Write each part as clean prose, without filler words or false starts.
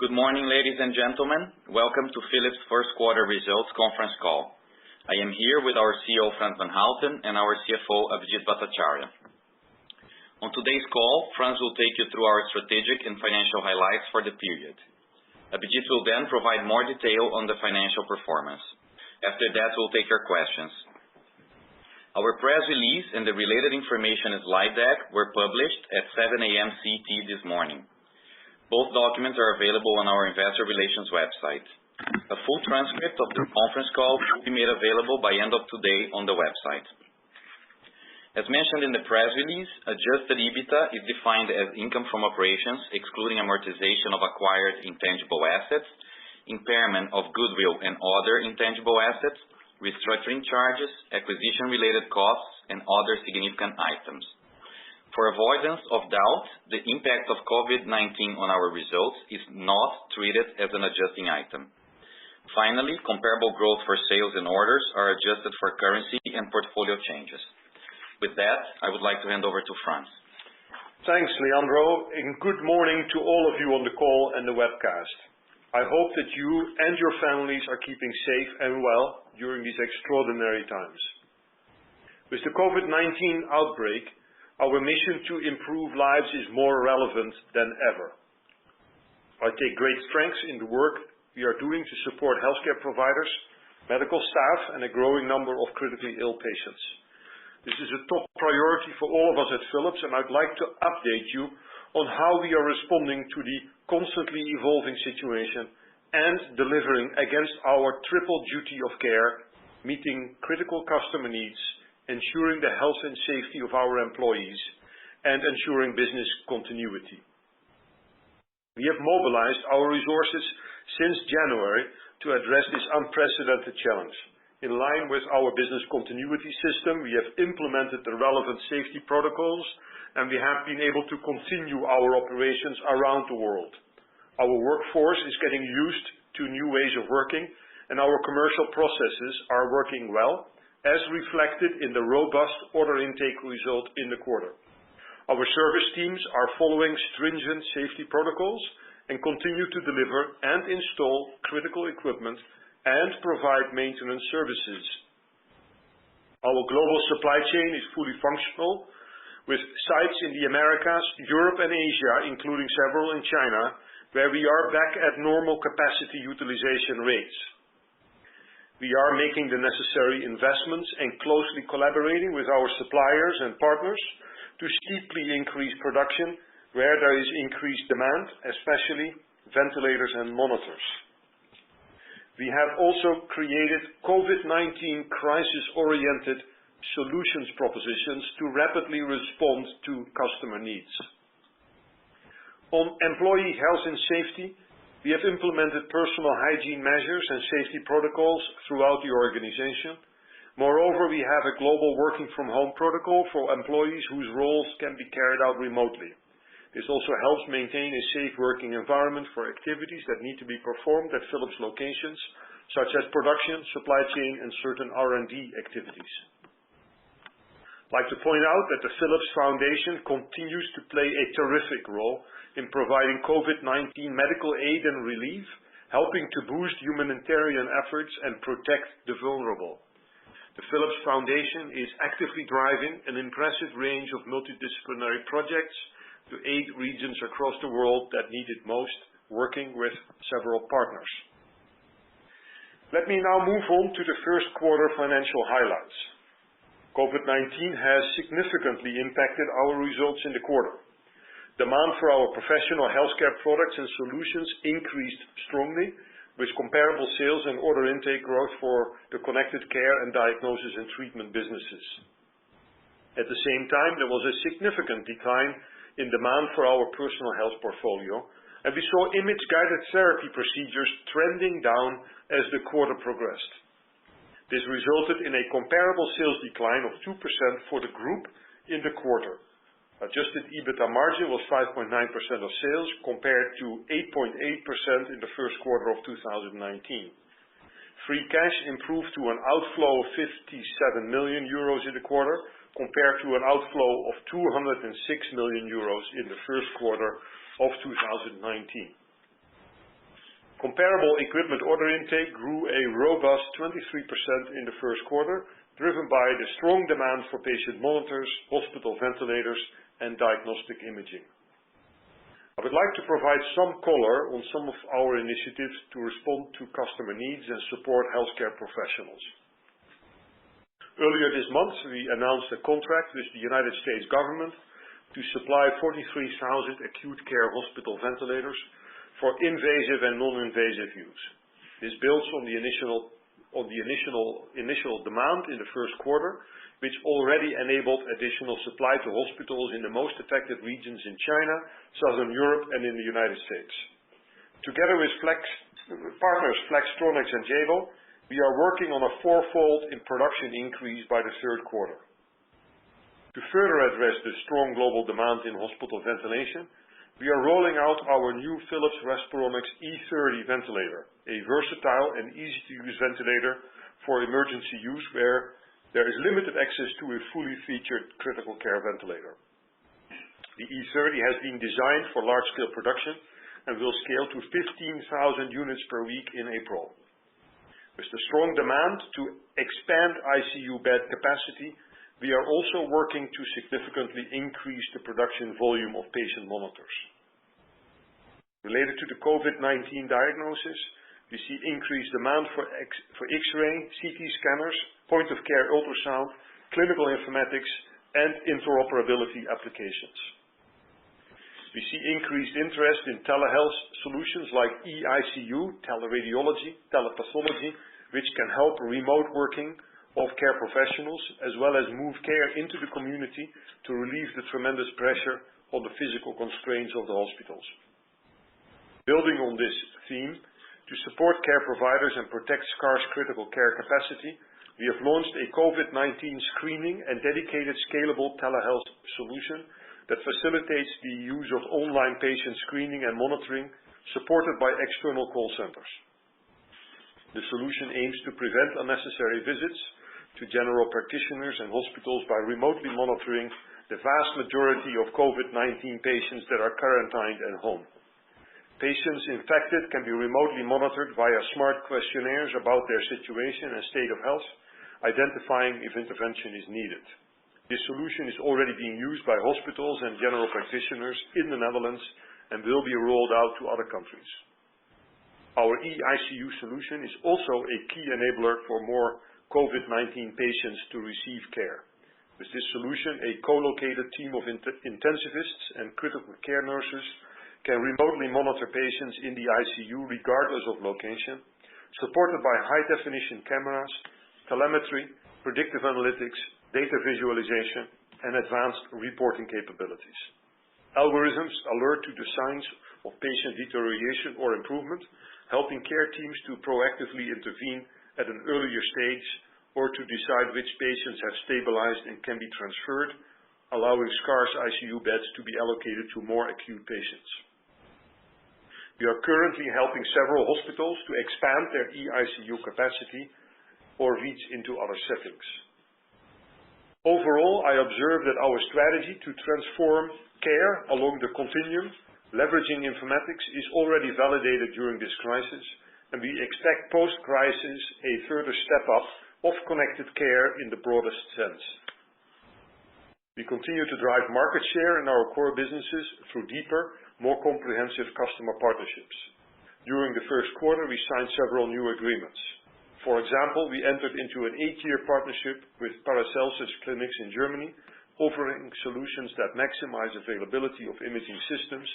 Good morning, ladies and gentlemen. Welcome to Philips' first quarter results conference call. I am here with our CEO, Frans van Houten, and our CFO, Abhijit Bhattacharya. On today's call, Frans will take you through our strategic and financial highlights for the period. Abhijit will then provide more detail on the financial performance. After that, we'll take your questions. Our press release and the related information slide deck were published at 7 a.m. CT this morning. Both documents are available on our investor relations website. A full transcript of the conference call will be made available by end of today on the website. As mentioned in the press release, adjusted EBITDA is defined as income from operations, excluding amortization of acquired intangible assets, impairment of goodwill and other intangible assets, restructuring charges, acquisition-related costs, and other significant items. For avoidance of doubt, the impact of COVID-19 on our results is not treated as an adjusting item. Finally, comparable growth for sales and orders are adjusted for currency and portfolio changes. With that, I would like to hand over to Frans. Thanks, Leandro, and good morning to all of you on the call and the webcast. I hope that you and your families are keeping safe and well during these extraordinary times. With the COVID-19 outbreak, our mission to improve lives is more relevant than ever. I take great strength in the work we are doing to support healthcare providers, medical staff, and a growing number of critically ill patients. This is a top priority for all of us at Philips, and I'd like to update you on how we are responding to the constantly evolving situation and delivering against our triple duty of care, meeting critical customer needs, ensuring the health and safety of our employees, and ensuring business continuity. We have mobilized our resources since January to address this unprecedented challenge. In line with our business continuity system, we have implemented the relevant safety protocols, and we have been able to continue our operations around the world. Our workforce is getting used to new ways of working, and our commercial processes are working well, as reflected in the robust order intake result in the quarter. Our service teams are following stringent safety protocols and continue to deliver and install critical equipment and provide maintenance services. Our global supply chain is fully functional, with sites in the Americas, Europe, and Asia, including several in China, where we are back at normal capacity utilization rates. We are making the necessary investments and closely collaborating with our suppliers and partners to steeply increase production where there is increased demand, especially ventilators and monitors. We have also created COVID-19 crisis-oriented solutions propositions to rapidly respond to customer needs. On employee health and safety, we have implemented personal hygiene measures and safety protocols throughout the organization. Moreover, we have a global working from home protocol for employees whose roles can be carried out remotely. This also helps maintain a safe working environment for activities that need to be performed at Philips locations, such as production, supply chain, and certain R&D activities. I'd like to point out that the Philips Foundation continues to play a terrific role in providing COVID-19 medical aid and relief, helping to boost humanitarian efforts and protect the vulnerable. The Philips Foundation is actively driving an impressive range of multidisciplinary projects to aid regions across the world that need it most, working with several partners. Let me now move on to the first quarter financial highlights. COVID-19 has significantly impacted our results in the quarter. Demand for our professional healthcare products and solutions increased strongly, with comparable sales and order intake growth for the connected care and diagnosis and treatment businesses. At the same time, there was a significant decline in demand for our personal health portfolio, and we saw image-guided therapy procedures trending down as the quarter progressed. This resulted in a comparable sales decline of 2% for the group in the quarter. Adjusted EBITDA margin was 5.9% of sales compared to 8.8% in the first quarter of 2019. Free cash improved to an outflow of 57 million euros in the quarter compared to an outflow of 206 million euros in the first quarter of 2019. Comparable equipment order intake grew a robust 23% in the first quarter, driven by the strong demand for patient monitors, hospital ventilators, and diagnostic imaging. I would like to provide some color on some of our initiatives to respond to customer needs and support healthcare professionals. Earlier this month, we announced a contract with the United States government to supply 43,000 acute care hospital ventilators for invasive and non-invasive use. This builds on the initial demand in the first quarter, which already enabled additional supply to hospitals in the most affected regions in China, Southern Europe, and in the United States. Together with partners Flextronics and Jabil, we are working on a fourfold in production increase by the third quarter. To further address the strong global demand in hospital ventilation, we are rolling out our new Philips Respironics E30 ventilator, a versatile and easy-to-use ventilator for emergency use where there is limited access to a fully featured critical care ventilator. The E30 has been designed for large-scale production and will scale to 15,000 units per week in April. With the strong demand to expand ICU bed capacity, we are also working to significantly increase the production volume of patient monitors. Related to the COVID-19 diagnosis, we see increased demand for X-ray, CT scanners, point-of-care ultrasound, clinical informatics, and interoperability applications. We see increased interest in telehealth solutions like eICU, teleradiology, telepathology, which can help remote working of care professionals, as well as move care into the community to relieve the tremendous pressure on the physical constraints of the hospitals. Building on this theme, to support care providers and protect scarce critical care capacity, we have launched a COVID-19 screening and dedicated scalable telehealth solution that facilitates the use of online patient screening and monitoring, supported by external call centers. The solution aims to prevent unnecessary visits to general practitioners and hospitals by remotely monitoring the vast majority of COVID-19 patients that are quarantined at home. Patients infected can be remotely monitored via smart questionnaires about their situation and state of health, identifying if intervention is needed. This solution is already being used by hospitals and general practitioners in the Netherlands and will be rolled out to other countries. Our eICU solution is also a key enabler for more COVID-19 patients to receive care. With this solution, a co-located team of intensivists and critical care nurses can remotely monitor patients in the ICU regardless of location, supported by high-definition cameras, telemetry, predictive analytics, data visualization, and advanced reporting capabilities. Algorithms alert to the signs of patient deterioration or improvement, helping care teams to proactively intervene at an earlier stage or to decide which patients have stabilized and can be transferred, allowing scarce ICU beds to be allocated to more acute patients. We are currently helping several hospitals to expand their eICU capacity or reach into other settings. Overall, I observe that our strategy to transform care along the continuum, leveraging informatics, is already validated during this crisis, and we expect post-crisis a further step up of connected care in the broadest sense. We continue to drive market share in our core businesses through deeper, more comprehensive customer partnerships. During the first quarter, we signed several new agreements. For example, we entered into an 8-year partnership with Paracelsus clinics in Germany, offering solutions that maximize availability of imaging systems,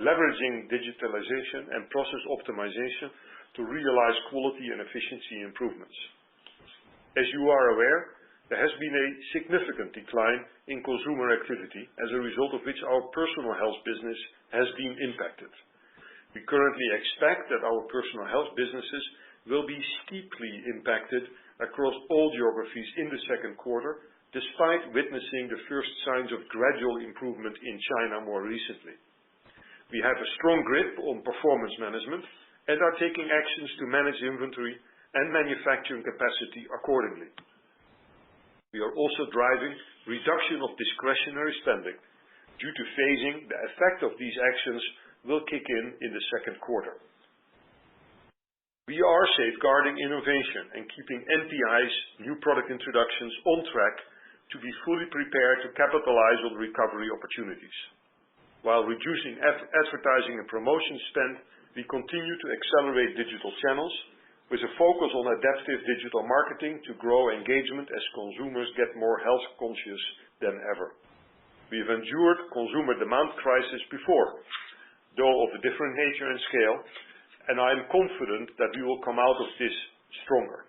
leveraging digitalization and process optimization to realize quality and efficiency improvements. As you are aware, there has been a significant decline in consumer activity, as a result of which our personal health business has been impacted. We currently expect that our personal health businesses will be steeply impacted across all geographies in the second quarter, despite witnessing the first signs of gradual improvement in China more recently. We have a strong grip on performance management and are taking actions to manage inventory and manufacturing capacity accordingly. We are also driving reduction of discretionary spending. Due to phasing, the effect of these actions will kick in the second quarter. We are safeguarding innovation and keeping NPI's, new product introductions, on track to be fully prepared to capitalize on recovery opportunities. While reducing advertising and promotion spend, we continue to accelerate digital channels with a focus on adaptive digital marketing to grow engagement as consumers get more health conscious than ever. We have endured consumer demand crisis before, though of a different nature and scale, and I am confident that we will come out of this stronger.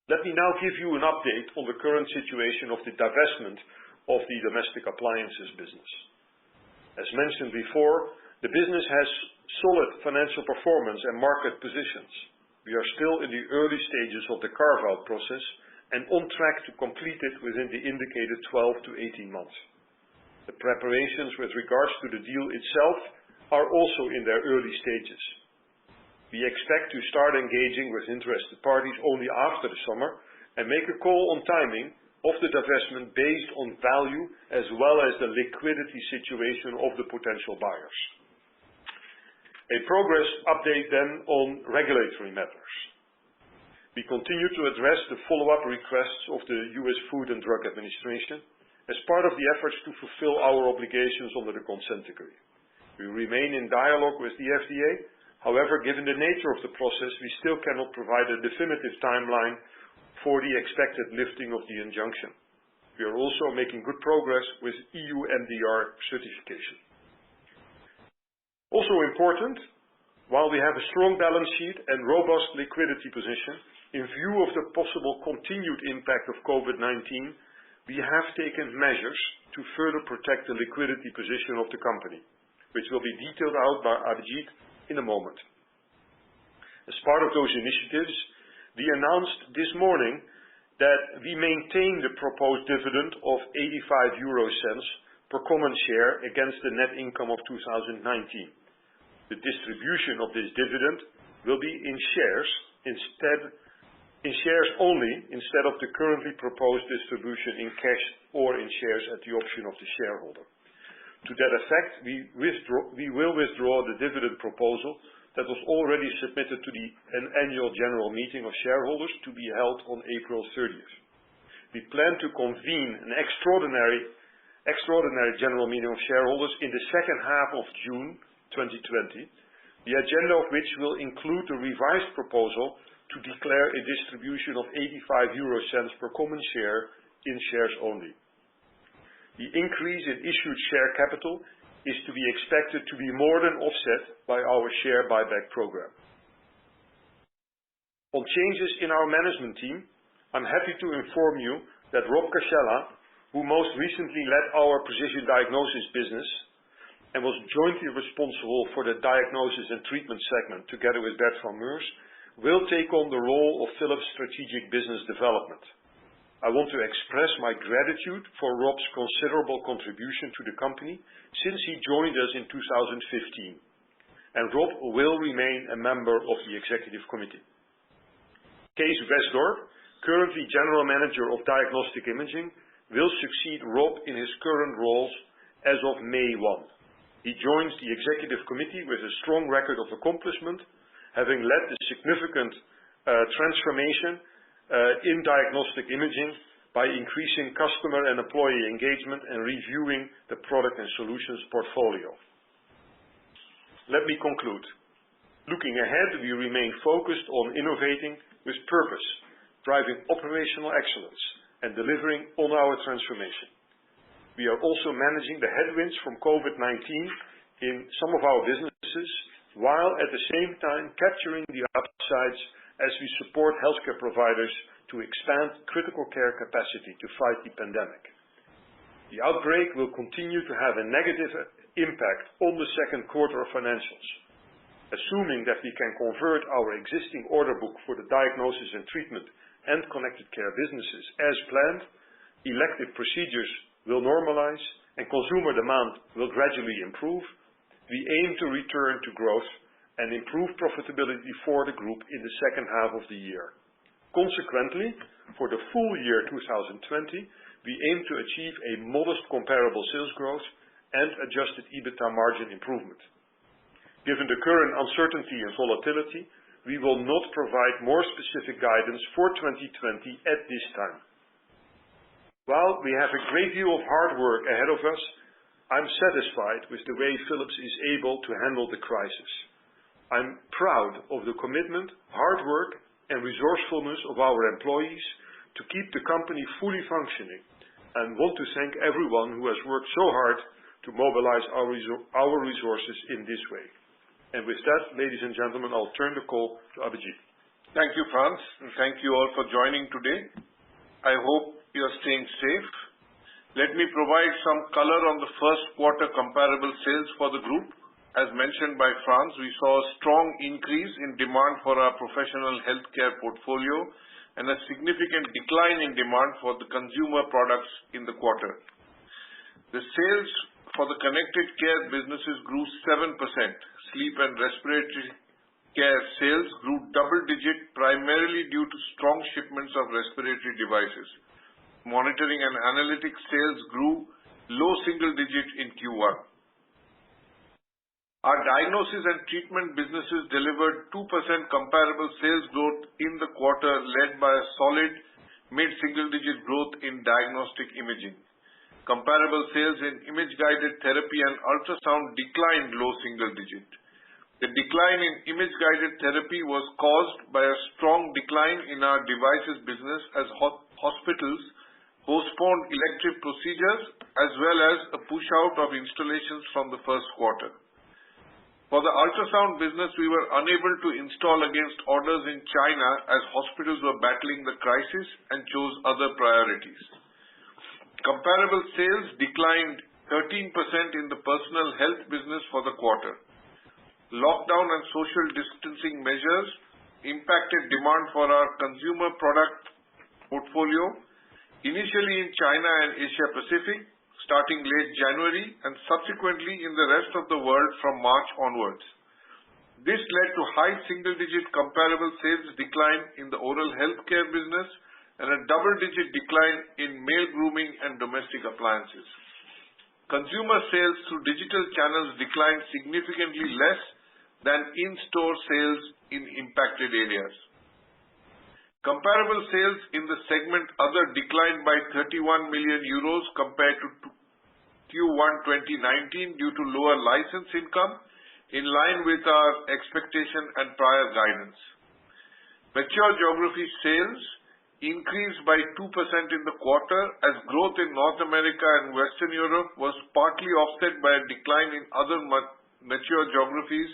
Let me now give you an update on the current situation of the divestment of the domestic appliances business. As mentioned before, the business has solid financial performance and market positions. We are still in the early stages of the carve-out process and on track to complete it within the indicated 12 to 18 months. The preparations with regards to the deal itself are also in their early stages. We expect to start engaging with interested parties only after the summer and make a call on timing of the divestment based on value as well as the liquidity situation of the potential buyers. A progress update then on regulatory matters. We continue to address the follow-up requests of the US Food and Drug Administration as part of the efforts to fulfill our obligations under the consent decree. We remain in dialogue with the FDA. However, given the nature of the process, we still cannot provide a definitive timeline for the expected lifting of the injunction. We are also making good progress with EU MDR certification. Also important, while we have a strong balance sheet and robust liquidity position, in view of the possible continued impact of COVID-19, we have taken measures to further protect the liquidity position of the company, which will be detailed out by Abhijit in a moment. As part of those initiatives, we announced this morning that we maintain the proposed dividend of 0.85 per common share against the net income of 2019. The distribution of this dividend will be in shares only instead of the currently proposed distribution in cash or in shares at the option of the shareholder. To that effect, we will withdraw the dividend proposal that was already submitted to the annual general meeting of shareholders to be held on April 30th. We plan to convene an extraordinary general meeting of shareholders in the second half of June 2020, the agenda of which will include a revised proposal to declare a distribution of 0.85 per common share in shares only. The increase in issued share capital is to be expected to be more than offset by our share buyback program. On changes in our management team, I'm happy to inform you that Rob Cascella, who most recently led our precision diagnosis business and was jointly responsible for the diagnosis and treatment segment together with Bert van Meurs, will take on the role of Philips Strategic Business Development. I want to express my gratitude for Rob's considerable contribution to the company since he joined us in 2015, and Rob will remain a member of the executive committee. Kees Wesdorp, currently General Manager of Diagnostic Imaging, will succeed Rob in his current roles as of May 1. He joins the executive committee with a strong record of accomplishment, having led the significant transformation in diagnostic imaging by increasing customer and employee engagement and reviewing the product and solutions portfolio. Let me conclude. Looking ahead, we remain focused on innovating with purpose, driving operational excellence, and delivering on our transformation. We are also managing the headwinds from COVID-19 in some of our businesses, while at the same time capturing the upsides as we support healthcare providers to expand critical care capacity to fight the pandemic. The outbreak will continue to have a negative impact on the second quarter financials. Assuming that we can convert our existing order book for the diagnosis and treatment and connected care businesses as planned, elective procedures will normalize and consumer demand will gradually improve, we aim to return to growth and improve profitability for the group in the second half of the year. Consequently, for the full year 2020, we aim to achieve a modest comparable sales growth and adjusted EBITDA margin improvement. Given the current uncertainty and volatility, we will not provide more specific guidance for 2020 at this time. While we have a great deal of hard work ahead of us, I'm satisfied with the way Philips is able to handle the crisis. I'm proud of the commitment, hard work, and resourcefulness of our employees to keep the company fully functioning, and want to thank everyone who has worked so hard to mobilize our resources in this way. And with that, ladies and gentlemen, I'll turn the call to Abhijit. Thank you, Frans, and thank you all for joining today. I hope you are staying safe. Let me provide some color on the first quarter comparable sales for the group. As mentioned by Frans, we saw a strong increase in demand for our professional healthcare portfolio and a significant decline in demand for the consumer products in the quarter. The sales for the connected care businesses grew 7%. Sleep and respiratory care sales grew double-digit, primarily due to strong shipments of respiratory devices. Monitoring and analytics sales grew low single-digit in Q1. Our diagnosis and treatment businesses delivered 2% comparable sales growth in the quarter, led by a solid mid-single-digit growth in diagnostic imaging. Comparable sales in image-guided therapy and ultrasound declined low single-digit. The decline in image-guided therapy was caused by a strong decline in our devices business as hospitals postponed elective procedures as well as a push-out of installations from the first quarter. For the ultrasound business, we were unable to install against orders in China as hospitals were battling the crisis and chose other priorities. Comparable sales declined 13% in the personal health business for the quarter. Lockdown and social distancing measures impacted demand for our consumer product portfolio, initially in China and Asia Pacific, starting late January, and subsequently in the rest of the world from March onwards. This led to high single-digit comparable sales decline in the oral healthcare business and a double-digit decline in male grooming and domestic appliances. Consumer sales through digital channels declined significantly less than in-store sales in impacted areas. Comparable sales in the segment Other declined by 31 million euros compared to Q1 2019 due to lower license income, in line with our expectation and prior guidance. Mature geography sales increased by 2% in the quarter as growth in North America and Western Europe was partly offset by a decline in other mature geographies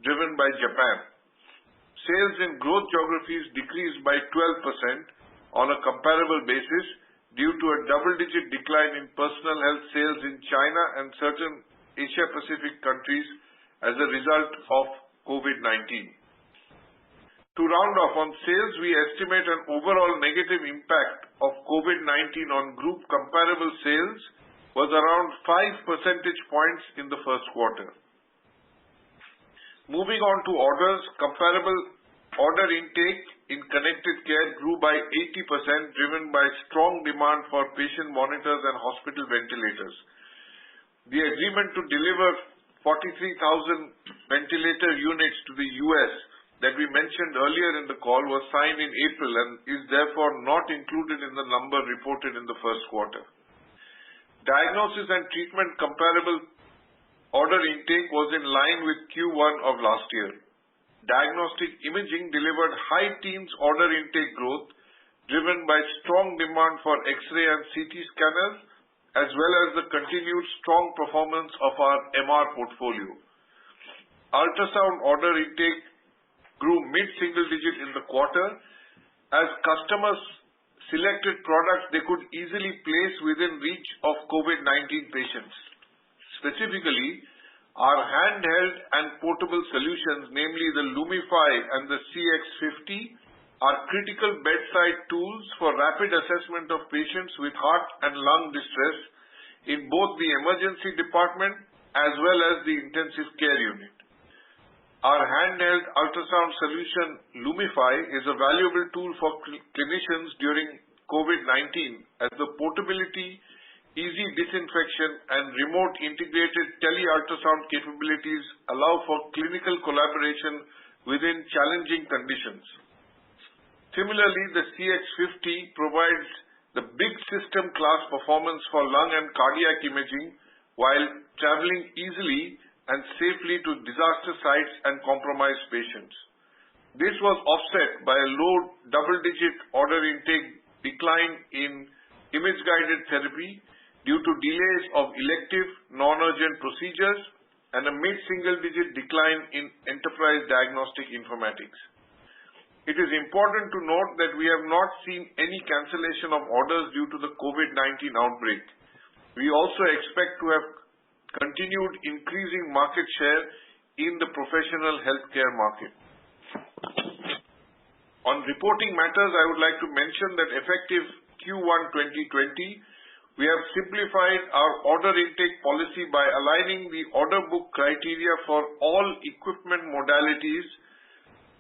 driven by Japan. Sales in growth geographies decreased by 12% on a comparable basis due to a double-digit decline in personal health sales in China and certain Asia Pacific countries as a result of COVID-19. To round off on sales, we estimate an overall negative impact of COVID-19 on group comparable sales was around 5 percentage points in the first quarter. Moving on to orders, comparable order intake in connected care grew by 80%, driven by strong demand for patient monitors and hospital ventilators. The agreement to deliver 43,000 ventilator units to the US that we mentioned earlier in the call was signed in April and is therefore not included in the number reported in the first quarter. Diagnosis and treatment comparable order intake was in line with Q1 of last year. Diagnostic imaging delivered high teens order intake growth, driven by strong demand for X-ray and CT scanners, as well as the continued strong performance of our MR portfolio. Ultrasound order intake grew mid-single digit in the quarter as customers selected products they could easily place within reach of COVID-19 patients. Specifically, our handheld and portable solutions, namely the Lumify and the CX50, are critical bedside tools for rapid assessment of patients with heart and lung distress in both the emergency department as well as the intensive care unit. Our handheld ultrasound solution Lumify is a valuable tool for clinicians during COVID-19 as the portability, easy disinfection and remote integrated tele-ultrasound capabilities allow for clinical collaboration within challenging conditions. Similarly, the CX50 provides the big system class performance for lung and cardiac imaging while traveling easily and safely to disaster sites and compromised patients. This was offset by a low double-digit order intake decline in image-guided therapy due to delays of elective non-urgent procedures and a mid-single-digit decline in enterprise diagnostic informatics. It is important to note that we have not seen any cancellation of orders due to the COVID-19 outbreak. We also expect to have continued increasing market share in the professional healthcare market. On reporting matters, I would like to mention that effective Q1 2020, we have simplified our order intake policy by aligning the order book criteria for all equipment modalities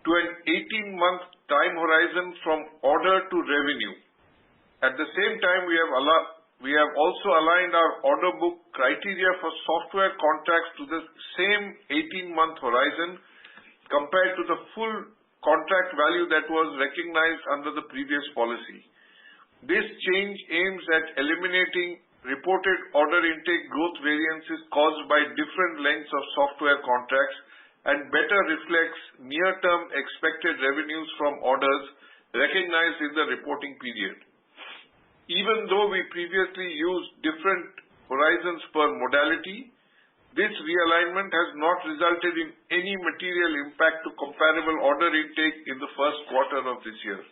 to an 18-month time horizon from order to revenue. At the same time, we have also aligned our order book criteria for software contracts to the same 18-month horizon compared to the full contract value that was recognized under the previous policy. This change aims at eliminating reported order intake growth variances caused by different lengths of software contracts and better reflects near-term expected revenues from orders recognized in the reporting period. Even though we previously used different horizons per modality, this realignment has not resulted in any material impact to comparable order intake in the first quarter of this year.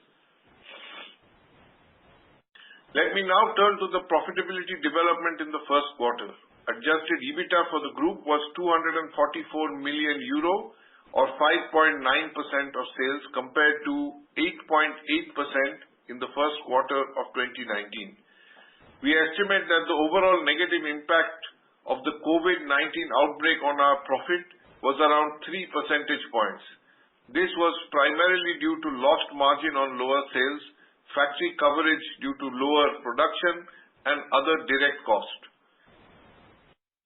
Let me now turn to the profitability development in the first quarter. Adjusted EBITDA for the group was 244 million euro or 5.9% of sales compared to 8.8% in the first quarter of 2019. We estimate that the overall negative impact of the COVID-19 outbreak on our profit was around 3 percentage points. This was primarily due to lost margin on lower sales, factory coverage due to lower production, and other direct costs.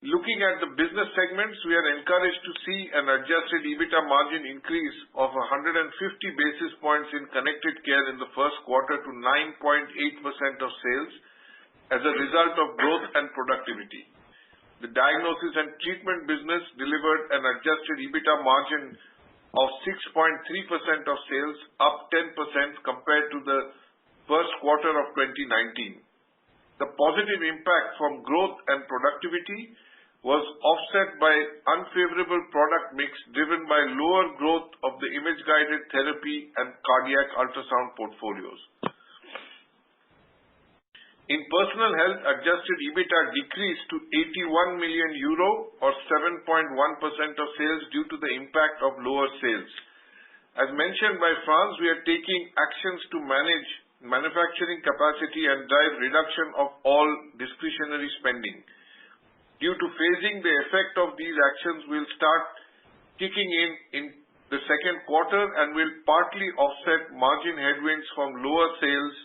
Looking at the business segments, we are encouraged to see an adjusted EBITDA margin increase of 150 basis points in Connected Care in the first quarter to 9.8% of sales as a result of growth and productivity. The Diagnosis and Treatment business delivered an adjusted EBITDA margin of 6.3% of sales, up 10% compared to the first quarter of 2019. The positive impact from growth and productivity was offset by unfavorable product mix driven by lower growth of the image-guided therapy and cardiac ultrasound portfolios. In Personal Health, adjusted EBITDA decreased to 81 million euro or 7.1% of sales due to the impact of lower sales. As mentioned by Frans, we are taking actions to manage manufacturing capacity and drive reduction of all discretionary spending. Due to phasing, the effect of these actions will start kicking in the second quarter and will partly offset margin headwinds from lower sales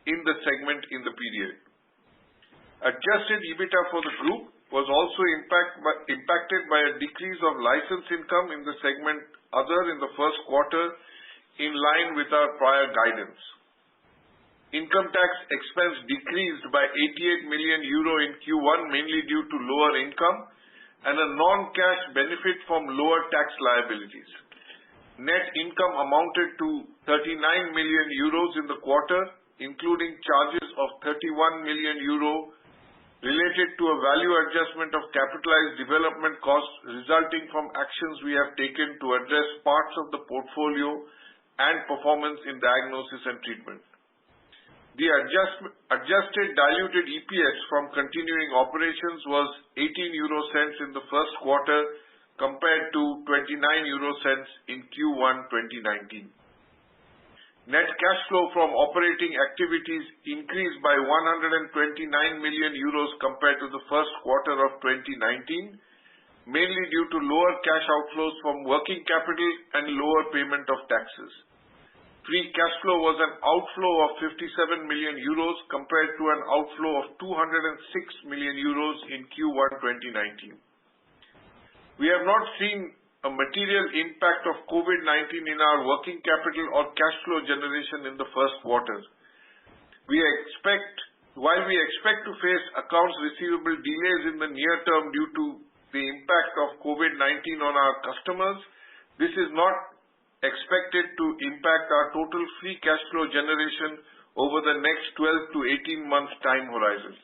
in the segment in the period. Adjusted EBITDA for the group was also impacted by a decrease of license income in the segment Other in the first quarter, in line with our prior guidance. Income tax expense decreased by 88 million euro in Q1, mainly due to lower income and a non-cash benefit from lower tax liabilities. Net income amounted to 39 million euros in the quarter, including charges of 31 million euro related to a value adjustment of capitalized development costs resulting from actions we have taken to address parts of the portfolio and performance in Diagnosis and Treatment. The adjusted diluted EPS from continuing operations was 0.18 in the first quarter compared to 0.29 in Q1 2019. Net cash flow from operating activities increased by 129 million euros compared to the first quarter of 2019, mainly due to lower cash outflows from working capital and lower payment of taxes. Free cash flow was an outflow of 57 million euros compared to an outflow of 206 million euros in Q1 2019. We have not seen a material impact of COVID-19 in our working capital or cash flow generation in the first quarter. While we expect to face accounts receivable delays in the near term due to the impact of COVID-19 on our customers, this is not expected to impact our total free cash flow generation over the next 12 to 18 months time horizon.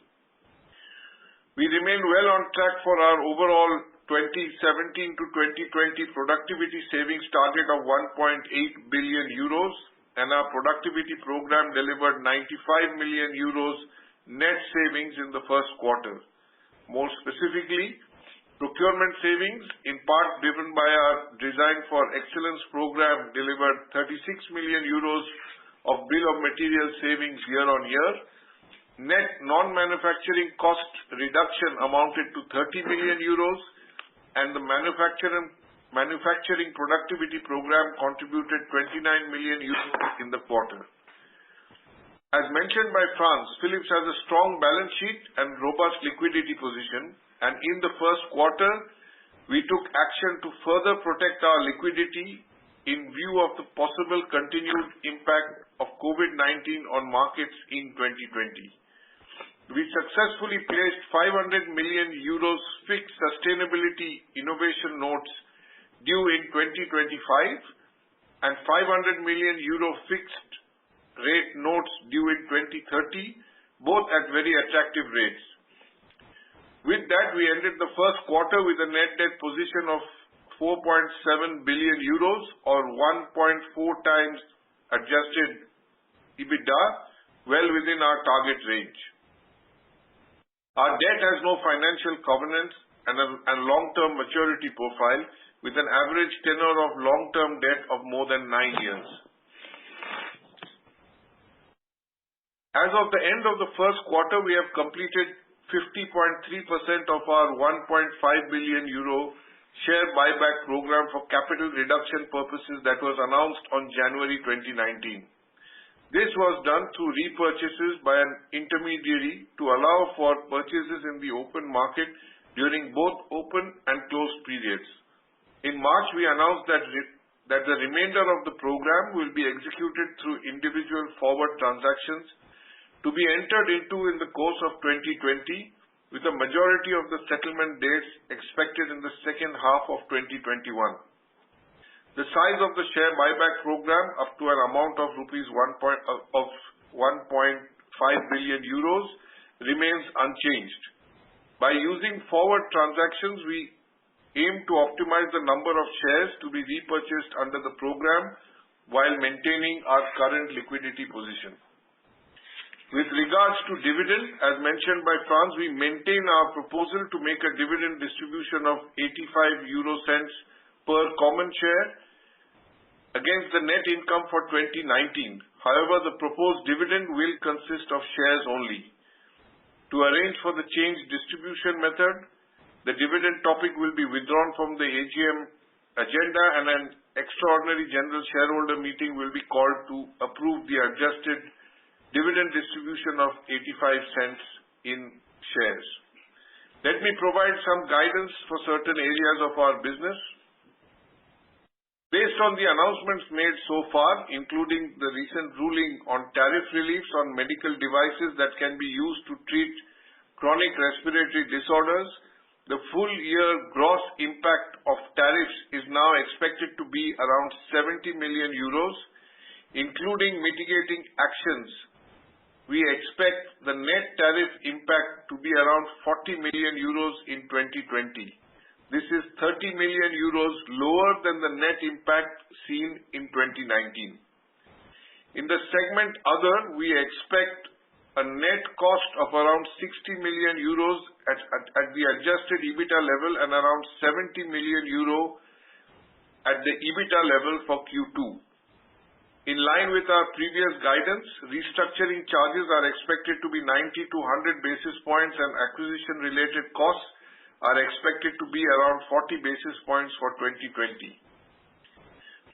We remain well on track for our overall 2017 to 2020 productivity savings target of 1.8 billion euros, and our productivity program delivered 95 million euros net savings in the first quarter. More specifically, procurement savings, in part driven by our Design for Excellence program, delivered 36 million euros of bill of material savings year-on-year. Net non-manufacturing cost reduction amounted to 30 million euros, and the manufacturing productivity program contributed 29 million euros in the quarter. As mentioned by Frans, Philips has a strong balance sheet and robust liquidity position, and in the first quarter, we took action to further protect our liquidity in view of the possible continued impact of COVID-19 on markets in 2020. We successfully placed 500 million euros fixed sustainability innovation notes due in 2025 and 500 million euro fixed rate notes due in 2030, both at very attractive rates. With that, we ended the first quarter with a net debt position of 4.7 billion euros or 1.4 times adjusted EBITDA, well within our target range. Our debt has no financial covenants and long-term maturity profile, with an average tenure of long-term debt of more than 9 years. As of the end of the first quarter, we have completed 50.3% of our 1.5 billion euro share buyback program for capital reduction purposes that was announced on January 2019. This was done through repurchases by an intermediary to allow for purchases in the open market during both open and closed periods. In March, we announced that the remainder of the program will be executed through individual forward transactions to be entered into in the course of 2020, with a majority of the settlement dates expected in the second half of 2021. The size of the share buyback program, up to an amount of 1.5 billion euros, remains unchanged. By using forward transactions, we aim to optimize the number of shares to be repurchased under the program while maintaining our current liquidity position. With regards to dividend, as mentioned by Frans, we maintain our proposal to make a dividend distribution of 0.85 per common share against the net income for 2019. However, the proposed dividend will consist of shares only. To arrange for the changed distribution method, the dividend topic will be withdrawn from the AGM agenda, and an extraordinary general shareholder meeting will be called to approve the adjusted dividend distribution of 0.85 in shares. Let me provide some guidance for certain areas of our business. Based on the announcements made so far, including the recent ruling on tariff reliefs on medical devices that can be used to treat chronic respiratory disorders, the full year gross impact of tariffs is now expected to be around 70 million euros, including mitigating actions. We expect the net tariff impact to be around 40 million euros in 2020. This is 30 million euros lower than the net impact seen in 2019. In the segment Other, we expect a net cost of around 60 million euros at the adjusted EBITDA level and around 70 million euro at the EBITDA level for Q2. In line with our previous guidance, restructuring charges are expected to be 90 to 100 basis points, and acquisition-related costs are expected to be around 40 basis points for 2020.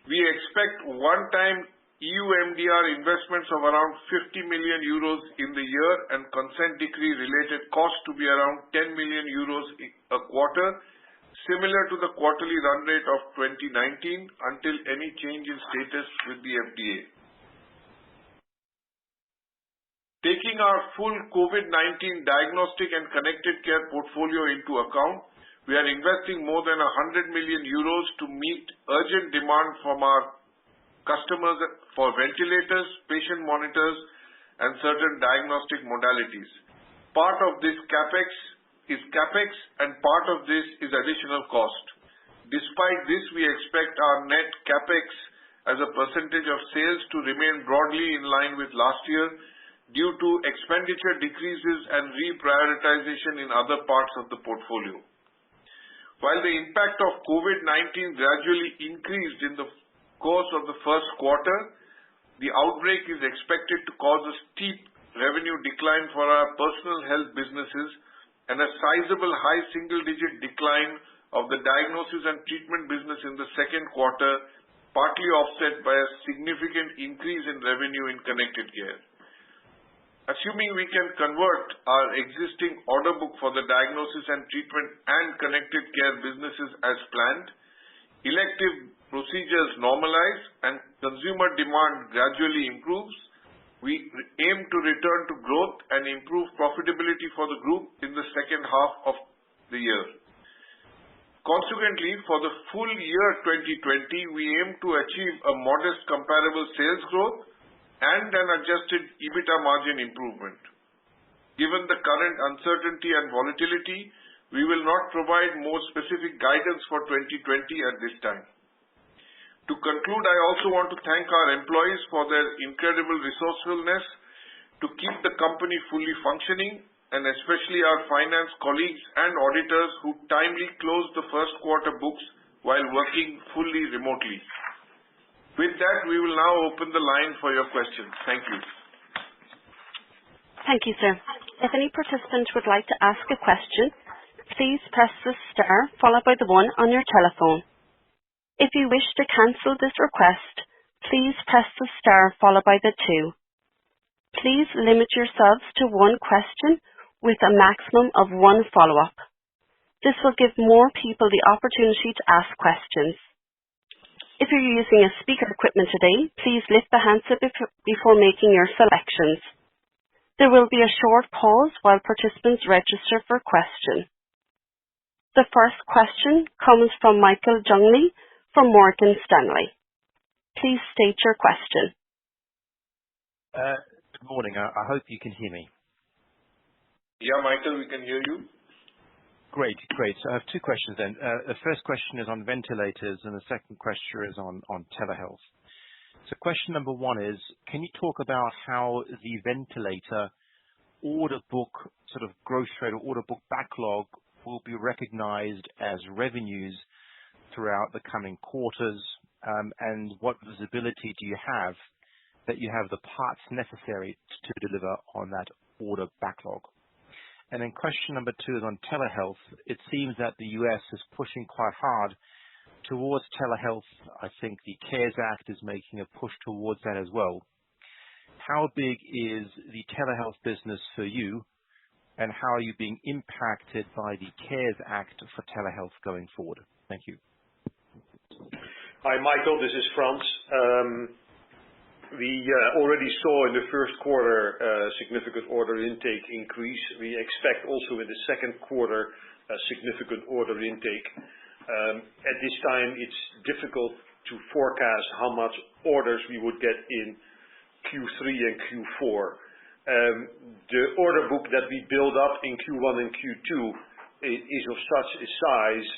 We expect one-time EU MDR investments of around 50 million euros in the year and consent decree-related costs to be around 10 million euros a quarter, similar to the quarterly run rate of 2019 until any change in status with the FDA. Taking our full COVID-19 diagnostic and connected care portfolio into account, we are investing more than 100 million euros to meet urgent demand from our customers for ventilators, patient monitors, and certain diagnostic modalities. Part of this CapEx is CapEx, and part of this is additional cost. Despite this, we expect our net CapEx as a percentage of sales to remain broadly in line with last year due to expenditure decreases and reprioritization in other parts of the portfolio. While the impact of COVID-19 gradually increased in the course of the first quarter, the outbreak is expected to cause a steep revenue decline for our personal health businesses and a sizable high single-digit decline of the diagnosis and treatment business in the second quarter, partly offset by a significant increase in revenue in connected care. Assuming we can convert our existing order book for the diagnosis and treatment and connected care businesses as planned, elective procedures normalize, and consumer demand gradually improves, we aim to return to growth and improve profitability for the group in the second half of the year. Consequently, for the full year 2020, we aim to achieve a modest comparable sales growth and an adjusted EBITDA margin improvement. Given the current uncertainty and volatility, we will not provide more specific guidance for 2020 at this time. To conclude, I also want to thank our employees for their incredible resourcefulness to keep the company fully functioning, and especially our finance colleagues and auditors who timely closed the first quarter books while working fully remotely. With that, we will now open the line for your questions. Thank you. Thank you, sir. If any participant would like to ask a question, please press the star followed by the 1 on your telephone. If you wish to cancel this request, please press the star followed by the 2. Please limit yourselves to 1 question with a maximum of 1 follow-up. This will give more people the opportunity to ask questions. If you're using a speaker equipment today, please lift the handset before making your selections. There will be a short pause while participants register for questions. The first question comes from Michael Jüngling from Morgan Stanley. Please state your question. Good morning. I hope you can hear me. Yeah, Michael, we can hear you. Great. So I have 2 questions then. The first question is on ventilators, and the second question is on telehealth. So question number 1 is, can you talk about how the ventilator order book, sort of growth rate or order book backlog, will be recognized as revenues throughout the coming quarters, and what visibility do you have that you have the parts necessary to deliver on that order backlog? And then question number 2 is on telehealth. It seems that the US is pushing quite hard towards telehealth. I think the CARES Act is making a push towards that as well. How big is the telehealth business for you, and how are you being impacted by the CARES Act for telehealth going forward? Thank you. Hi, Michael. This is Frans. We already saw in the first quarter significant order intake increase. We expect also in the second quarter a significant order intake. At this time, it's difficult to forecast how much orders we would get in Q3 and Q4. The order book that we build up in Q1 and Q2 is of such a size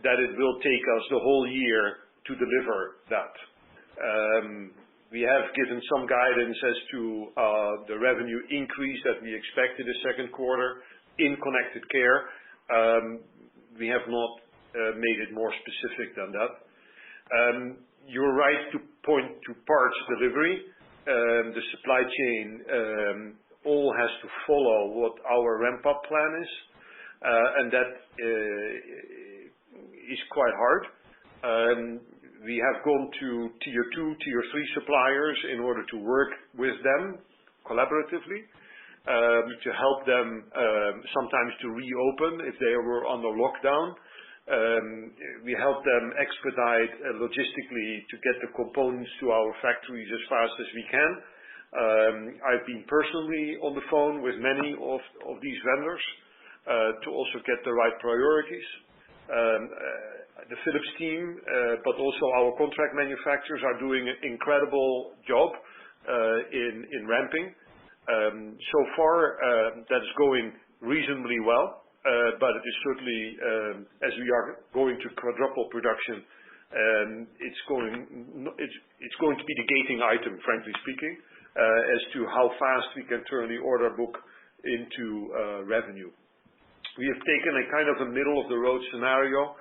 that it will take us the whole year to deliver that. We have given some guidance as to the revenue increase that we expect in the second quarter in connected care. We have not made it more specific than that. You're right to point to parts delivery. The supply chain all has to follow what our ramp-up plan is, and that is quite hard. We have gone to tier 2, tier 3 suppliers in order to work with them collaboratively, to help them sometimes to reopen if they were under lockdown. We help them expedite logistically to get the components to our factories as fast as we can. I've been personally on the phone with many of these vendors to also get the right priorities. The Philips team, but also our contract manufacturers are doing an incredible job in ramping. So far, that's going reasonably well, but it is certainly, as we are going to quadruple production, it's going to be the gating item, frankly speaking, as to how fast we can turn the order book into revenue. We have taken a kind of a middle-of-the-road scenario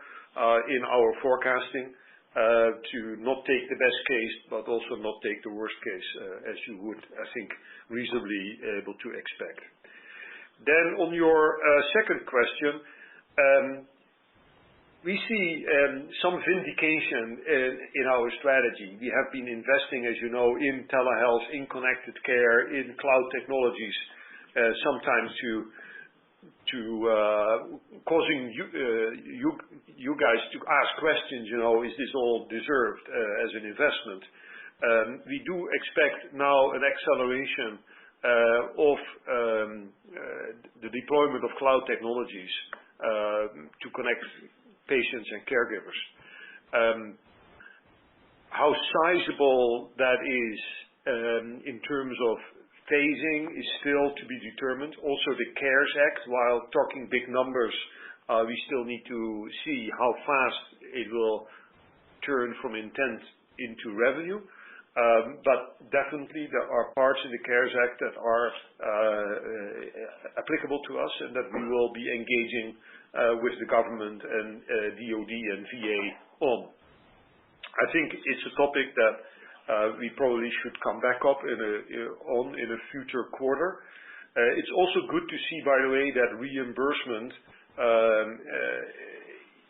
in our forecasting to not take the best case, but also not take the worst case, as you would, I think, reasonably able to expect. Then on your second question, we see some vindication in our strategy. We have been investing, as you know, in telehealth, in connected care, in cloud technologies, sometimes causing you guys to ask questions, is this all deserved as an investment? We do expect now an acceleration of the deployment of cloud technologies to connect patients and caregivers. How sizable that is in terms of phasing is still to be determined. Also, the CARES Act, while talking big numbers, we still need to see how fast it will turn from intent into revenue. But definitely there are parts in the CARES Act that are applicable to us and that we will be engaging with the government and DoD and VA on. I think it's a topic that we probably should come back up in a future quarter. It's also good to see, by the way, that reimbursement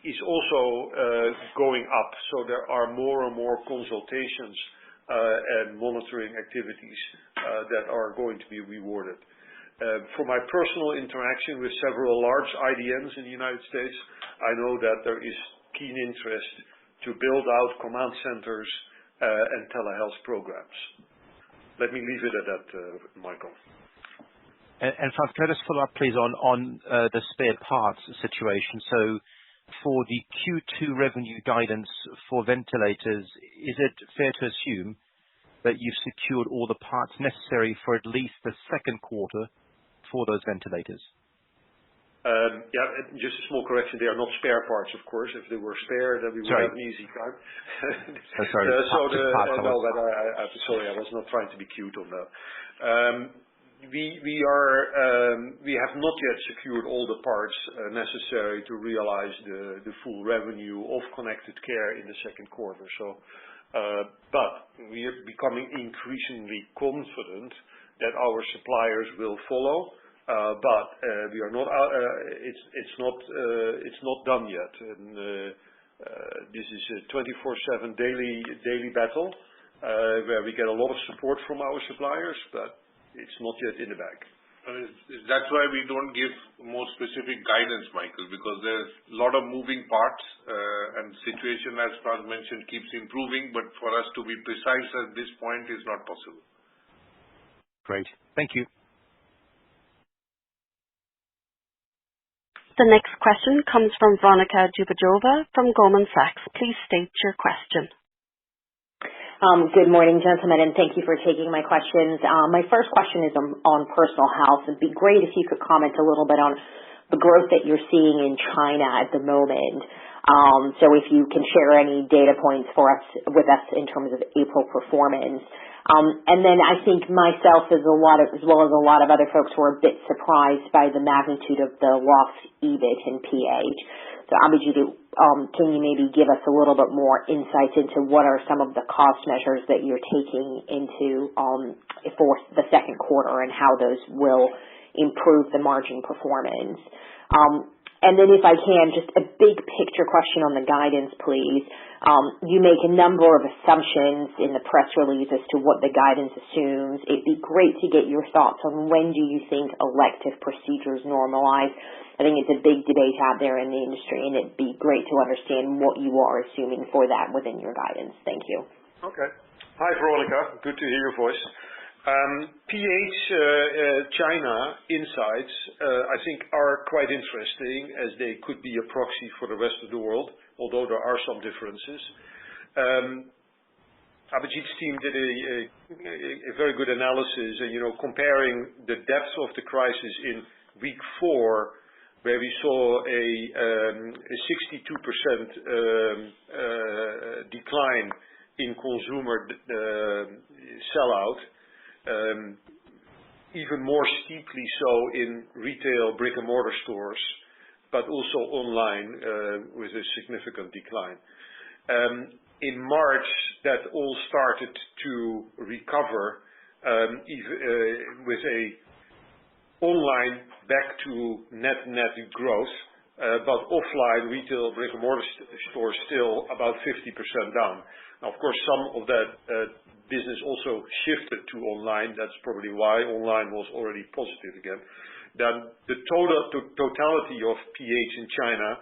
is also going up. So there are more and more consultations and monitoring activities that are going to be rewarded. From my personal interaction with several large IDNs in the United States, I know that there is keen interest to build out command centers and telehealth programs. Let me leave it at that, Michael. And Frans, can I just follow up, please, on the spare parts situation? So for the Q2 revenue guidance for ventilators, is it fair to assume that you've secured all the parts necessary for at least the second quarter for those ventilators? Yeah, just a small correction. They are not spare parts, of course. If they were spare, then we would have an easy time. Sorry. Sorry, I was not trying to be cute on that. We have not yet secured all the parts necessary to realize the full revenue of connected care in the second quarter. But we are becoming increasingly confident that our suppliers will follow. But we are not. It's not done yet. And this is a 24/7 daily battle where we get a lot of support from our suppliers, but it's not yet in the bag. That's why we don't give more specific guidance, Michael, because there's a lot of moving parts, and situation, as Frans mentioned, keeps improving, but for us to be precise at this point is not possible. Great. Thank you. The next question comes from Veronika Dubajova from Goldman Sachs. Please state your question. Good morning, gentlemen, and thank you for taking my questions. My first question is on personal health. It'd be great if you could comment a little bit on the growth that you're seeing in China at the moment. So if you can share any data points with us in terms of April performance. And then I think myself, as well as a lot of other folks, were a bit surprised by the magnitude of the lost EBIT in PH. So Abhijit, can you maybe give us a little bit more insight into what are some of the cost measures that you're taking into for the second quarter and how those will improve the margin performance? And then if I can, just a big picture question on the guidance, please. You make a number of assumptions in the press release as to what the guidance assumes. It'd be great to get your thoughts on when do you think elective procedures normalize. I think it's a big debate out there in the industry, and it'd be great to understand what you are assuming for that within your guidance. Thank you. Okay. Hi, Veronica. Good to hear your voice. PH China insights, I think, are quite interesting, as they could be a proxy for the rest of the world, although there are some differences. Abhijit's team did a very good analysis, comparing the depth of the crisis in week 4, where we saw a 62% decline in consumer sellout, even more steeply so in retail brick-and-mortar stores, but also online with a significant decline. In March, that all started to recover with a online back to net growth, but offline retail brick-and-mortar stores still about 50% down. Now, of course, some of that business also shifted to online. That's probably why online was already positive again. Then the totality of PH in China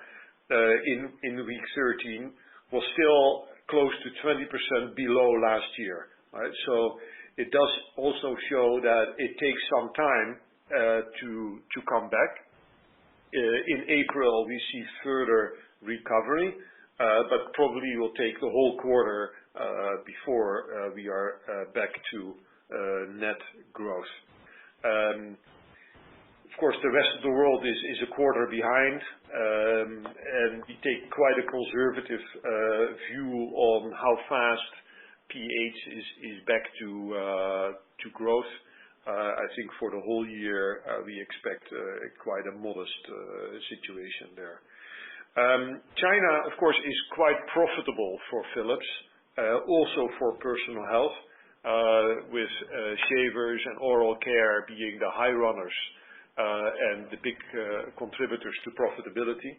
in week 13 was still close to 20% below last year. Right? So it does also show that it takes some time to come back. In April, we see further recovery, but probably will take the whole quarter before we are back to net growth. Of course, the rest of the world is a quarter behind, and we take quite a conservative view on how fast PH is back to growth. I think for the whole year, we expect quite a modest situation there. China, of course, is quite profitable for Philips, also for personal health, with shavers and oral care being the high runners and the big contributors to profitability,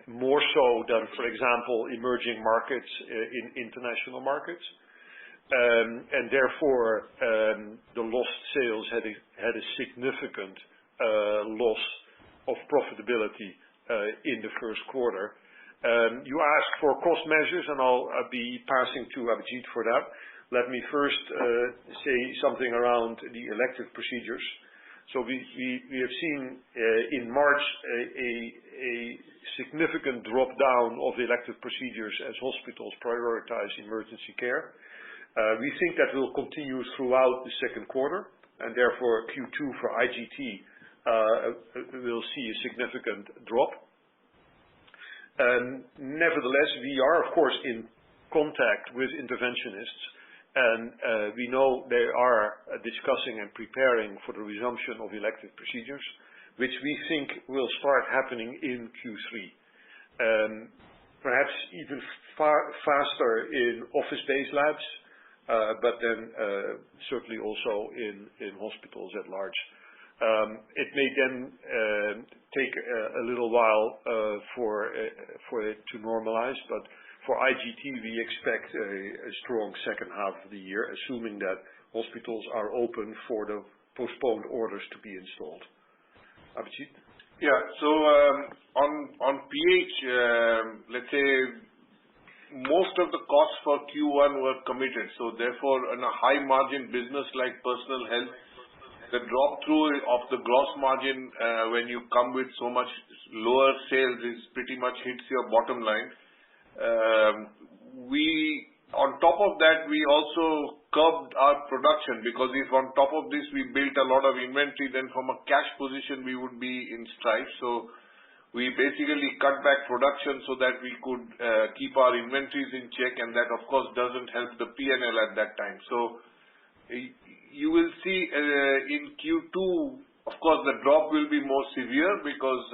more so than, for example, emerging markets in international markets. And therefore, the lost sales had a significant loss of profitability in the first quarter. You asked for cost measures, and I'll be passing to Abhijit for that. Let me first say something around the elective procedures. So we have seen in March a significant drop down of the elective procedures as hospitals prioritize emergency care. We think that will continue throughout the second quarter, and therefore Q2 for IGT will see a significant drop. Nevertheless, we are, of course, in contact with interventionists, and we know they are discussing and preparing for the resumption of elective procedures, which we think will start happening in Q3. Perhaps even faster in office-based labs, but then certainly also in hospitals at large. It may then take a little while for it to normalize, but for IGT, we expect a strong second half of the year, assuming that hospitals are open for the postponed orders to be installed. Abhijit? Yeah. So on PH, let's say most of the costs for Q1 were committed. So therefore, in a high margin business like personal health, the drop through of the gross margin when you come with so much lower sales is pretty much hits your bottom line. On top of that, we also curbed our production, because if on top of this we built a lot of inventory, then from a cash position we would be in strife. So we basically cut back production so that we could keep our inventories in check, and that of course doesn't help the P&L at that time. So you will see in Q2, of course, the drop will be more severe, because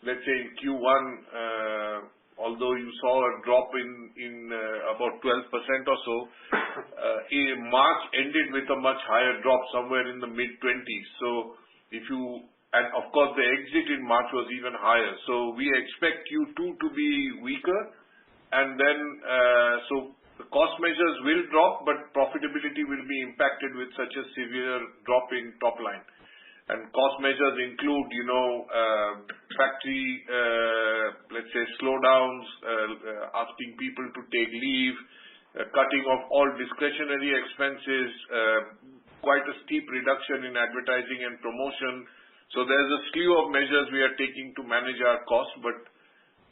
let's say in Q1, although you saw a drop in about 12% or so, in March ended with a much higher drop, somewhere in the mid-20s. So and of course the exit in March was even higher. So we expect Q2 to be weaker, and then so the cost measures will drop, but profitability will be impacted with such a severe drop in top line. And cost measures include, factory, let's say, slowdowns, asking people to take leave, cutting off all discretionary expenses, quite a steep reduction in advertising and promotion. So there's a slew of measures we are taking to manage our costs, but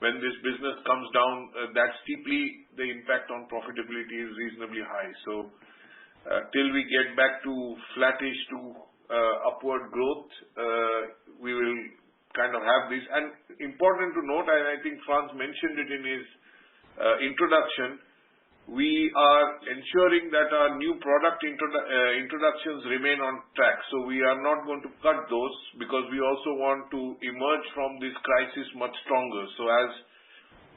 when this business comes down that steeply, the impact on profitability is reasonably high. So till we get back to flattish to upward growth, we will kind of have this. And important to note, and I think Frans mentioned it in his introduction, we are ensuring that our new product introductions remain on track. So we are not going to cut those because we also want to emerge from this crisis much stronger. So as,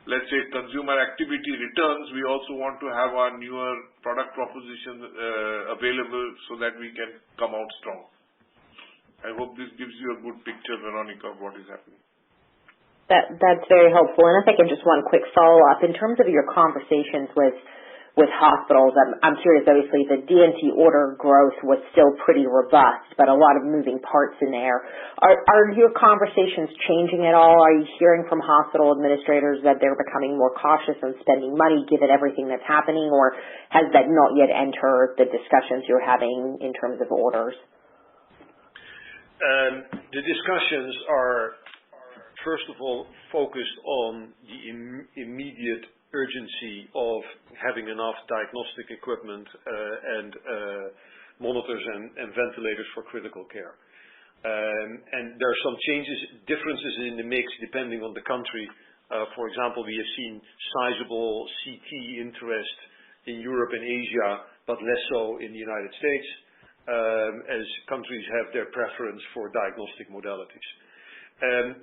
let's say, consumer activity returns, we also want to have our newer product propositions available so that we can come out strong. I hope this gives you a good picture, Veronica, of what is happening. That's very helpful. And if I can just one quick follow-up. In terms of your conversations with hospitals, I'm curious, obviously, the D&T order growth was still pretty robust, but a lot of moving parts in there. Are your conversations changing at all? Are you hearing from hospital administrators that they're becoming more cautious on spending money given everything that's happening, or has that not yet entered the discussions you're having in terms of orders? The discussions are, first of all, focused on the immediate urgency of having enough diagnostic equipment and monitors and ventilators for critical care. And there are some differences in the mix depending on the country. For example, we have seen sizable CT interest in Europe and Asia, but less so in the United States, as countries have their preference for diagnostic modalities.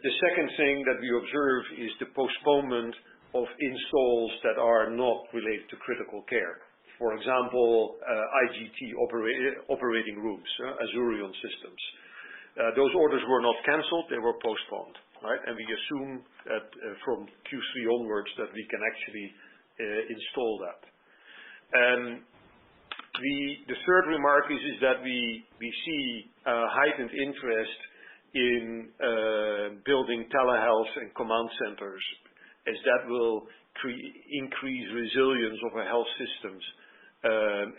The second thing that we observe is the postponement of installs that are not related to critical care. For example, IGT operating rooms, Azurion systems. Those orders were not cancelled, they were postponed. Right? And we assume that from Q3 onwards that we can actually install that. The third remark is that we see heightened interest in building telehealth and command centers, as that will increase resilience of our health systems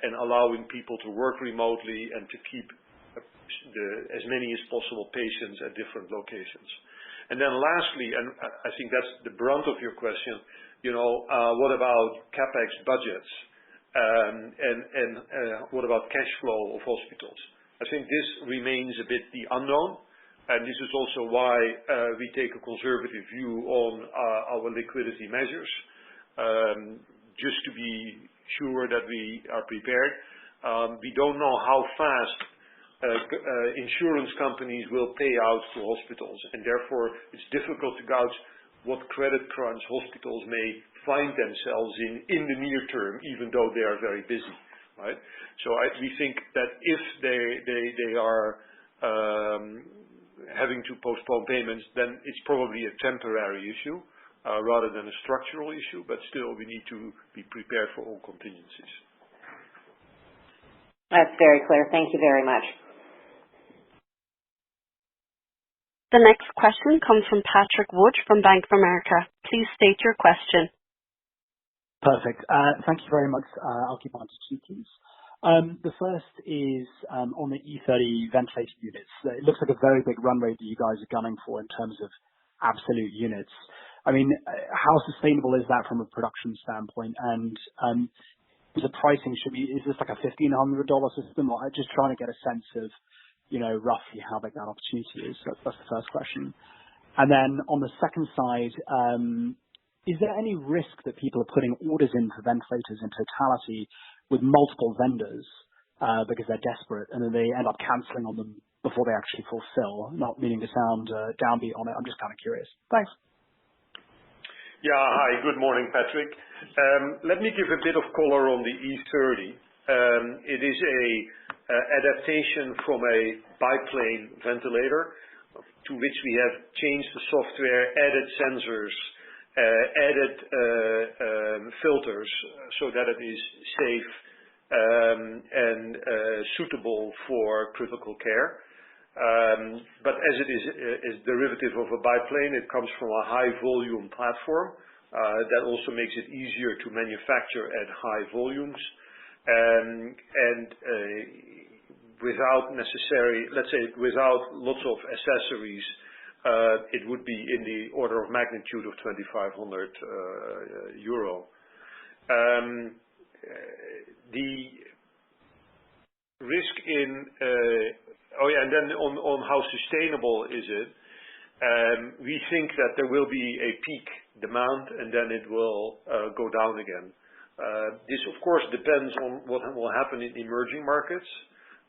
and allowing people to work remotely and to keep as many as possible patients at different locations. And then lastly, and I think that's the brunt of your question, what about CapEx budgets and what about cash flow of hospitals? I think this remains a bit the unknown. And this is also why we take a conservative view on our liquidity measures, just to be sure that we are prepared. We don't know how fast insurance companies will pay out to hospitals, and therefore it's difficult to gauge what credit crunch hospitals may find themselves in the near term, even though they are very busy. Right? So we think that if they are having to postpone payments, then it's probably a temporary issue rather than a structural issue, but still we need to be prepared for all contingencies. That's very clear. Thank you very much. The next question comes from Patrick Wood from Bank of America. Please state your question. Perfect. Thank you very much. I'll keep on to two, please. The first is on the E30 ventilator units. It looks like a very big run rate that you guys are gunning for in terms of absolute units. I mean, how sustainable is that from a production standpoint? And the pricing is this like a $1,500 system? Or just trying to get a sense of, roughly how big that opportunity is. That's the first question. And then on the second side, is there any risk that people are putting orders in for ventilators in totality with multiple vendors because they're desperate and then they end up cancelling on them before they actually fulfill? Not meaning to sound downbeat on it. I'm just kind of curious. Thanks. Yeah. Hi. Good morning, Patrick. Let me give a bit of color on the E30. It is a adaptation from a biplane ventilator to which we have changed the software, added sensors, added filters so that it is safe and suitable for critical care. But as it is derivative of a biplane, it comes from a high volume platform. That also makes it easier to manufacture at high volumes. And without without lots of accessories, it would be in the order of magnitude of 2,500 euro. The risk in and then on how sustainable is it? We think that there will be a peak demand, and then it will go down again. This, of course, depends on what will happen in emerging markets.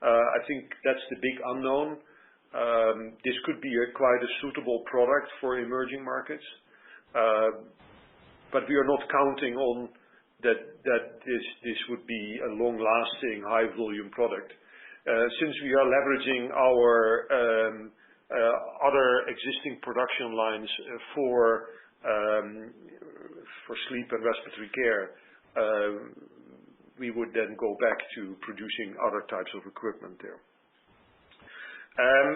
I think that's the big unknown. This could be quite a suitable product for emerging markets, but we are not counting on that this would be a long-lasting, high-volume product. Since we are leveraging our other existing production lines for sleep and respiratory care, we would then go back to producing other types of equipment there.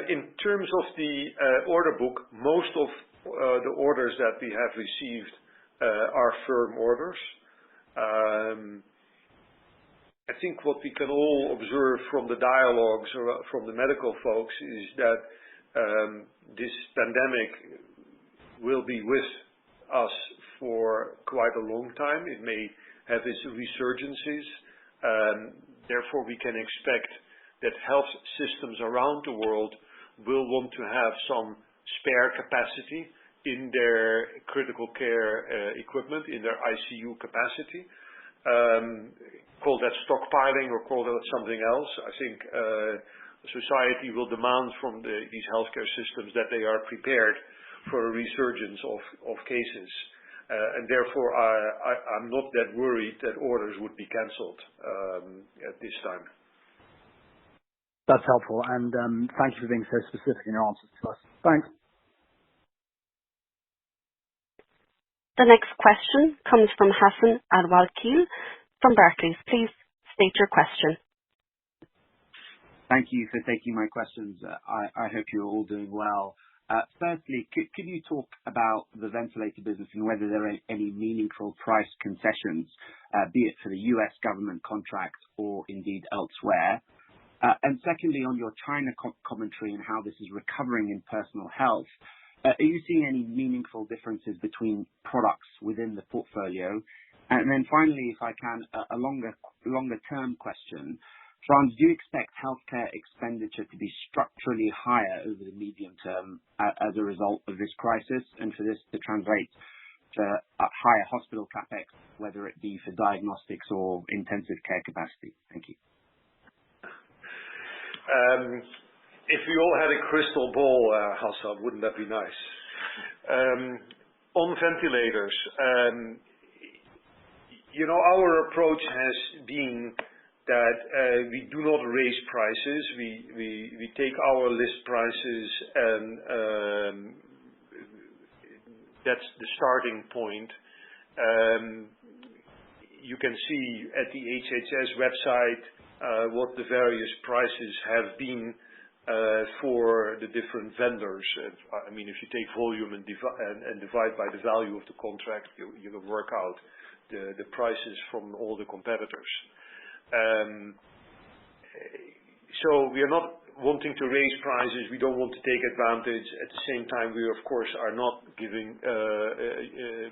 In terms of the order book, most of the orders that we have received are firm orders. I think what we can all observe from the dialogues from the medical folks is that this pandemic will be with us for quite a long time. It may have its resurgences. Therefore, we can expect that health systems around the world will want to have some spare capacity in their critical care equipment, in their ICU capacity. Call that stockpiling or call that something else. I think society will demand from these healthcare systems that they are prepared for a resurgence of cases. And therefore, I'm not that worried that orders would be cancelled at this time. That's helpful, and thank you for being so specific in your answers to us. Thanks. The next question comes from Hassan Al-Wakeel from Barclays. Please state your question. Thank you for taking my questions. I hope you're all doing well. Firstly, could you talk about the ventilator business and whether there are any meaningful price concessions, be it for the US government contract or indeed elsewhere? And secondly, on your China commentary and how this is recovering in personal health, are you seeing any meaningful differences between products within the portfolio? And then finally, if I can, a longer term question. Frans, do you expect healthcare expenditure to be structurally higher over the medium term as a result of this crisis, and for this to translate to a higher hospital capex, whether it be for diagnostics or intensive care capacity? Thank you. If we all had a crystal ball, Hassan, wouldn't that be nice? On ventilators, our approach has been that we do not raise prices. We take our list prices, and that's the starting point. You can see at the HHS website what the various prices have been for the different vendors. I mean, if you take volume and divide by the value of the contract, you can work out the prices from all the competitors. So we are not wanting to raise prices. We don't want to take advantage. At the same time, we of course are not giving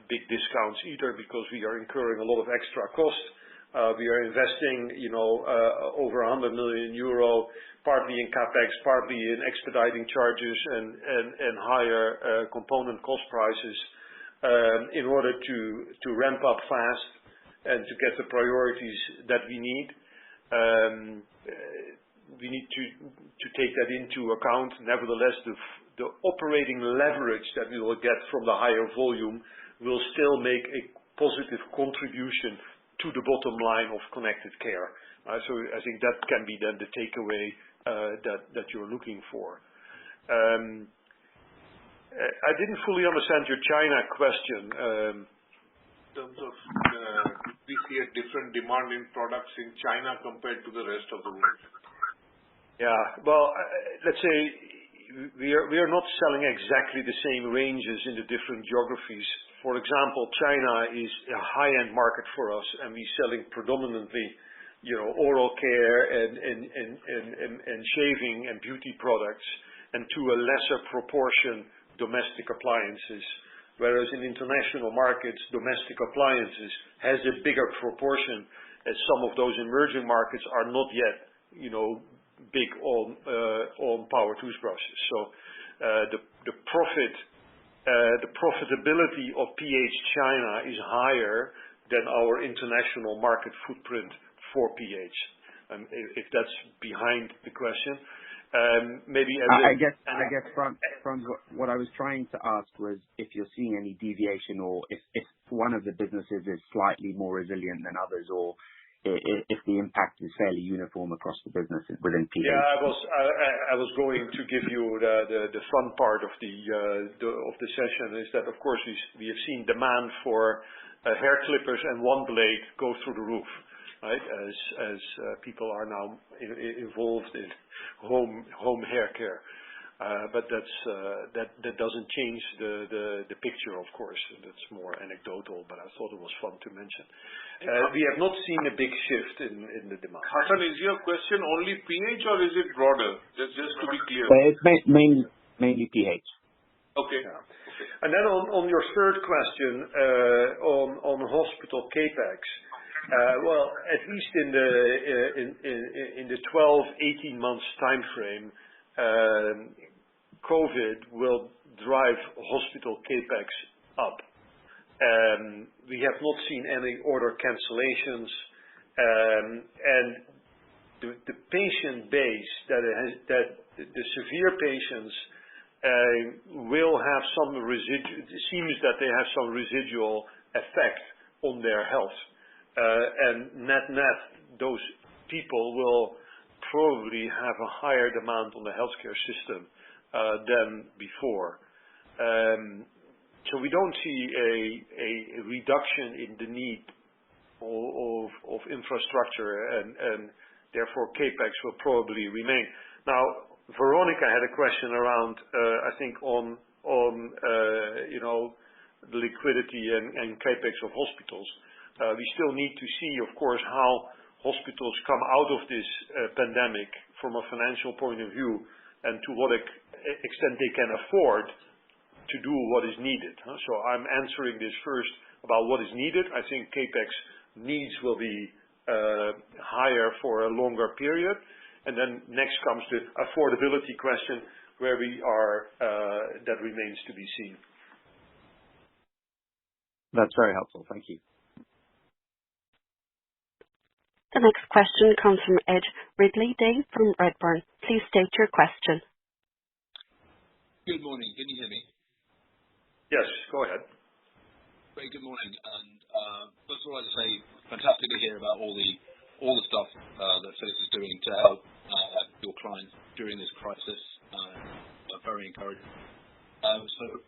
big discounts either, because we are incurring a lot of extra cost. We are investing, over 100 million euro, partly in capex, partly in expediting charges and higher component cost prices, in order to ramp up fast and to get the priorities that we need. We need to take that into account. Nevertheless, the operating leverage that we will get from the higher volume will still make a positive contribution to the bottom line of connected care. So I think that can be then the takeaway that you're looking for. I didn't fully understand your China question. In terms of we see a different demand in products in China compared to the rest of the world. Yeah. Well, let's say we are not selling exactly the same ranges in the different geographies. For example, China is a high-end market for us, and we're selling predominantly, oral care and shaving and beauty products, and to a lesser proportion, domestic appliances. Whereas in international markets, domestic appliances has a bigger proportion, as some of those emerging markets are not yet, big on power toothbrushes. So the profitability of PH China is higher than our international market footprint for PH. If that's behind the question, maybe I guess, Frans, what I was trying to ask was if you're seeing any deviation, or if one of the businesses is slightly more resilient than others, or if the impact is fairly uniform across the business within PH. Yeah, I was going to give you the fun part of the session, is that of course we have seen demand for hair clippers and one blade go through the roof, right? As people are now involved in home hair care. But that doesn't change the picture, of course. That's more anecdotal, but I thought it was fun to mention. We have not seen a big shift in the demand. Hassan, is your question only PH or is it broader? Just to be clear. It's mainly PH. Okay. Yeah. And then on your third question on hospital capex. Well, at least in the 12-18 months time frame, COVID will drive hospital capex up. We have not seen any order cancellations, and the patient base that the severe patients will have some residual. It seems that they have some residual effect on their health, and net, those people will probably have a higher demand on the healthcare system than before. So we don't see a reduction in the need of infrastructure, and therefore capex will probably remain. Now, Veronica had a question around, I think on the liquidity and capex of hospitals. We still need to see, of course, how hospitals come out of this pandemic from a financial point of view, and to what extent they can afford to do what is needed. So I'm answering this first about what is needed. I think capex needs will be higher for a longer period, and then next comes the affordability question, where we are. That remains to be seen. That's very helpful. Thank you. The next question comes from Ed Ridley-Day from Redburn. Please state your question. Good morning. Can you hear me? Yes, go ahead. Very good morning. And first of all, I'd say fantastic to hear about all the stuff that Philips is doing to help your clients during this crisis. Very encouraging. So,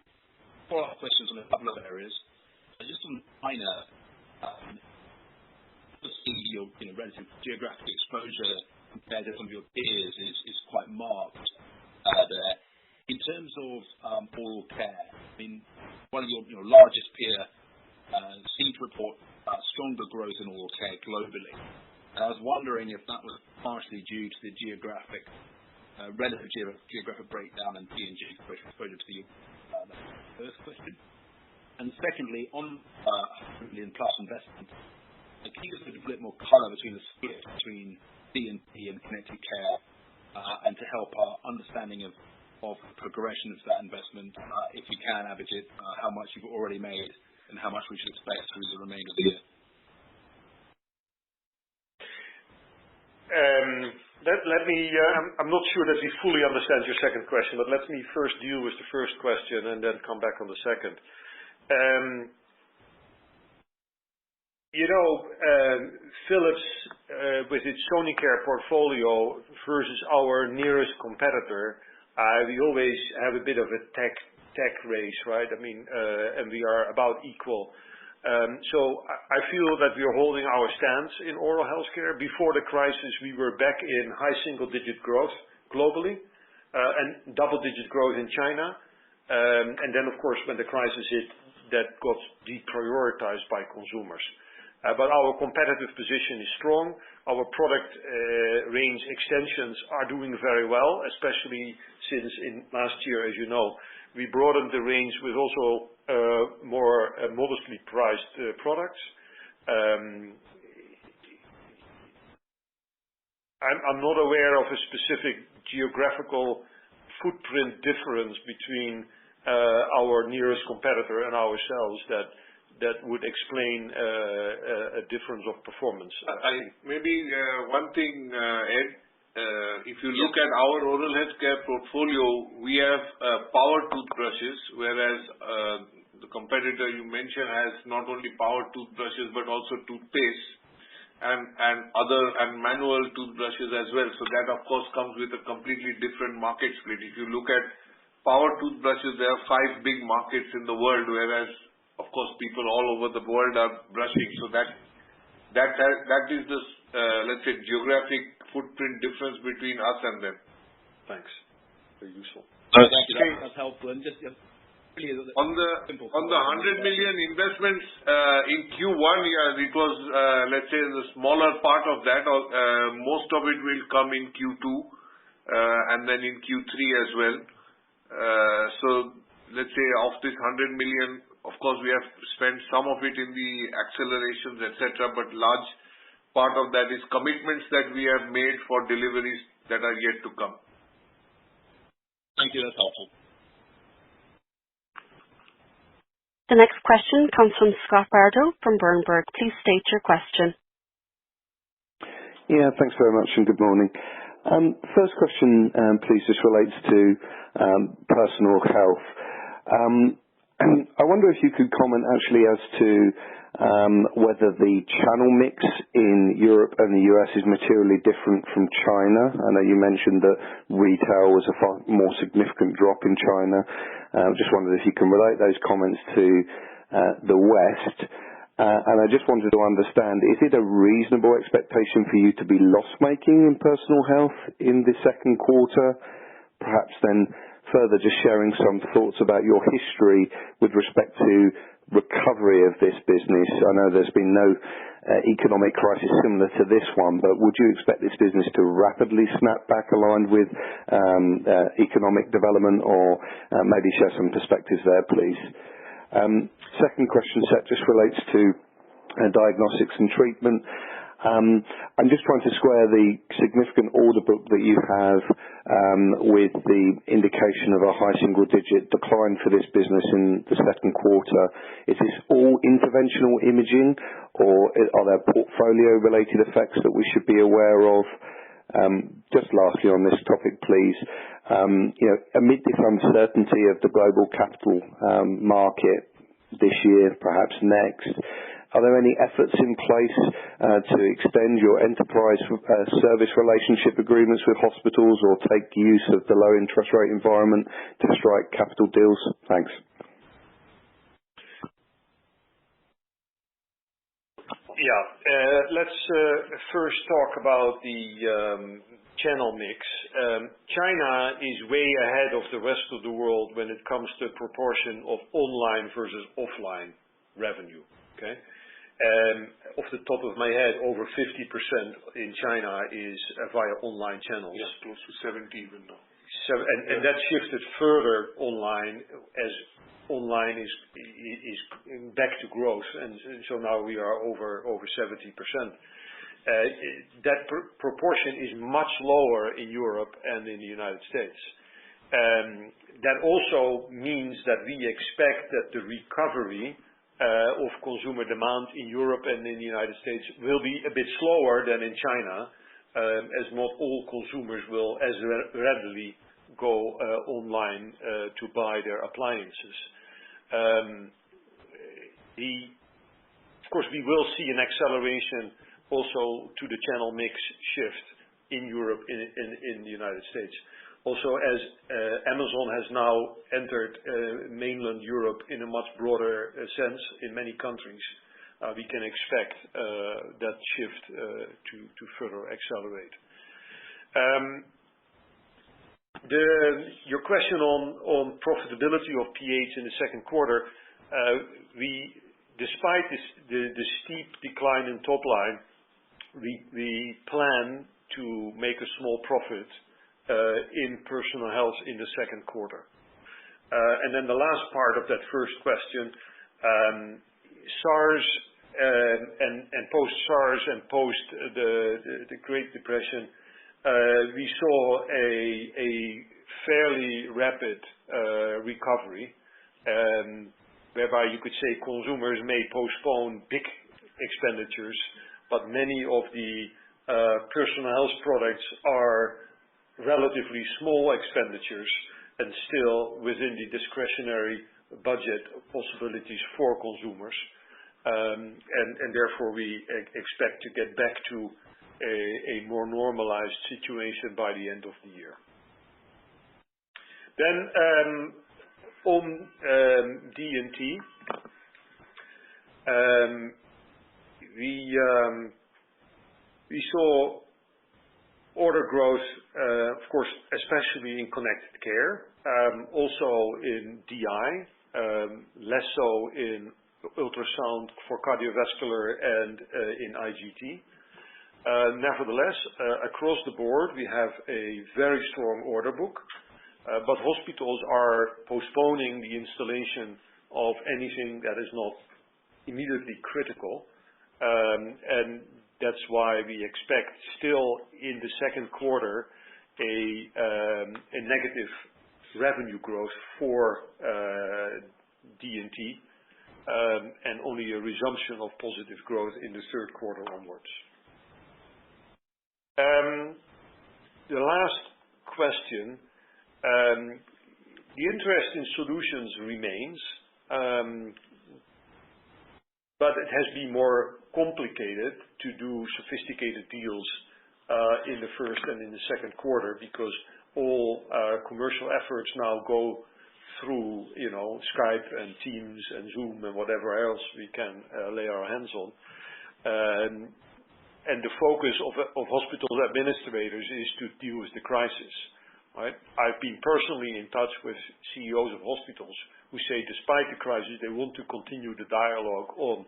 follow-up questions on a couple of areas. Just on China, your relative geographic exposure compared to some of your peers is quite marked there. In terms of oral care, I mean, one of your largest peer seemed to report stronger growth in oral care globally. And I was wondering if that was partially due to the relative geographic breakdown and P&G exposure to the U.S. That's the first question. And secondly, on $100 million plus investment, can you give us a bit more color between the split between D&T and Connected Care, and to help our understanding of progression of that investment, if you can, Abhijit, how much you've already made and how much we should expect through the remainder of the year? Let me. I'm not sure that we fully understand your second question, but let me first deal with the first question and then come back on the second. Philips, with its Sonicare portfolio versus our nearest competitor, we always have a bit of a tech race, right? I mean, and we are about equal. I feel that we are holding our stance in oral healthcare. Before the crisis, we were back in high single-digit growth globally, and double-digit growth in China. Then, of course, when the crisis hit, that got deprioritized by consumers. Our competitive position is strong. Our product range extensions are doing very well, especially since in last year, as you know, we broadened the range with also more modestly priced products. I'm not aware of a specific geographical footprint difference between our nearest competitor and ourselves that would explain a difference of performance. Maybe one thing, Ed, if you look at our oral healthcare portfolio, we have power toothbrushes, whereas the competitor you mentioned has not only power toothbrushes but also toothpaste and manual toothbrushes as well. So that, of course, comes with a completely different market split. If you look at power toothbrushes, there are 5 big markets in the world, whereas, of course, people all over the world are brushing. So that is the let's say geographic footprint difference between us and them. Thanks. Very useful. Thank you. That's helpful. And just on the 100 million investments in Q1, yeah, it was let's say the smaller part of that. Most of it will come in Q2 and then in Q3 as well. So let's say of this 100 million, of course, we have spent some of it in the accelerations, etc., but large part of that is commitments that we have made for deliveries that are yet to come. Thank you. That's helpful. The next question comes from Scott Bardo from Berenberg. Please state your question. Yeah, thanks very much and good morning. First question, please, just relates to personal health. And I wonder if you could comment actually as to whether the channel mix in Europe and the US is materially different from China. I know you mentioned that retail was a far more significant drop in China. Just wondered if you can relate those comments to the West. And I just wanted to understand, is it a reasonable expectation for you to be loss-making in personal health in the second quarter? Perhaps then further just sharing some thoughts about your history with respect to recovery of this business. I know there's been no economic crisis similar to this one, but would you expect this business to rapidly snap back aligned with economic development, or maybe share some perspectives there, please? Second question set just relates to diagnostics and treatment. I'm just trying to square the significant order book that you have with the indication of a high single-digit decline for this business in the second quarter. Is this all interventional imaging, or are there portfolio-related effects that we should be aware of? Just lastly on this topic, please, amid this uncertainty of the global capital market this year, perhaps next, are there any efforts in place to extend your enterprise service relationship agreements with hospitals or take use of the low interest rate environment to strike capital deals? Thanks. Yeah. Let's first talk about the channel mix. China is way ahead of the rest of the world when it comes to proportion of online versus offline revenue. Okay? Off the top of my head, over 50% in China is via online channels. Yes, close to 70 even now. And that shifted further online as online is back to growth, and so now we are over 70%. That proportion is much lower in Europe and in the United States. That also means that we expect that the recovery of consumer demand in Europe and in the United States will be a bit slower than in China, as not all consumers will as readily go online to buy their appliances. Of course, we will see an acceleration also to the channel mix shift in Europe, in the United States. Also, as Amazon has now entered mainland Europe in a much broader sense in many countries, we can expect that shift to further accelerate. Your question on profitability of PH in the second quarter, despite the steep decline in top line, we plan to make a small profit in Personal Health in the second quarter. And then the last part of that first question, SARS and post-SARS and post the Great Depression, we saw a fairly rapid recovery, whereby you could say consumers may postpone big expenditures, but many of the Personal Health products are relatively small expenditures and still within the discretionary budget possibilities for consumers. And therefore we expect to get back to a more normalized situation by the end of the year. Then on D&T, we saw order growth, of course, especially in Connected Care, also in DI, less so in ultrasound for cardiovascular and in IGT. Nevertheless, across the board, we have a very strong order book, but hospitals are postponing the installation of anything that is not immediately critical, and that's why we expect still in the second quarter a negative revenue growth for D&T, and only a resumption of positive growth in the third quarter onwards. The last question, the interest in solutions remains, but it has been more complicated to do sophisticated deals in the first and in the second quarter, because all commercial efforts now go through Skype and Teams and Zoom and whatever else we can lay our hands on. And the focus of hospital administrators is to deal with the crisis. Right? I've been personally in touch with CEOs of hospitals who say despite the crisis, they want to continue the dialogue on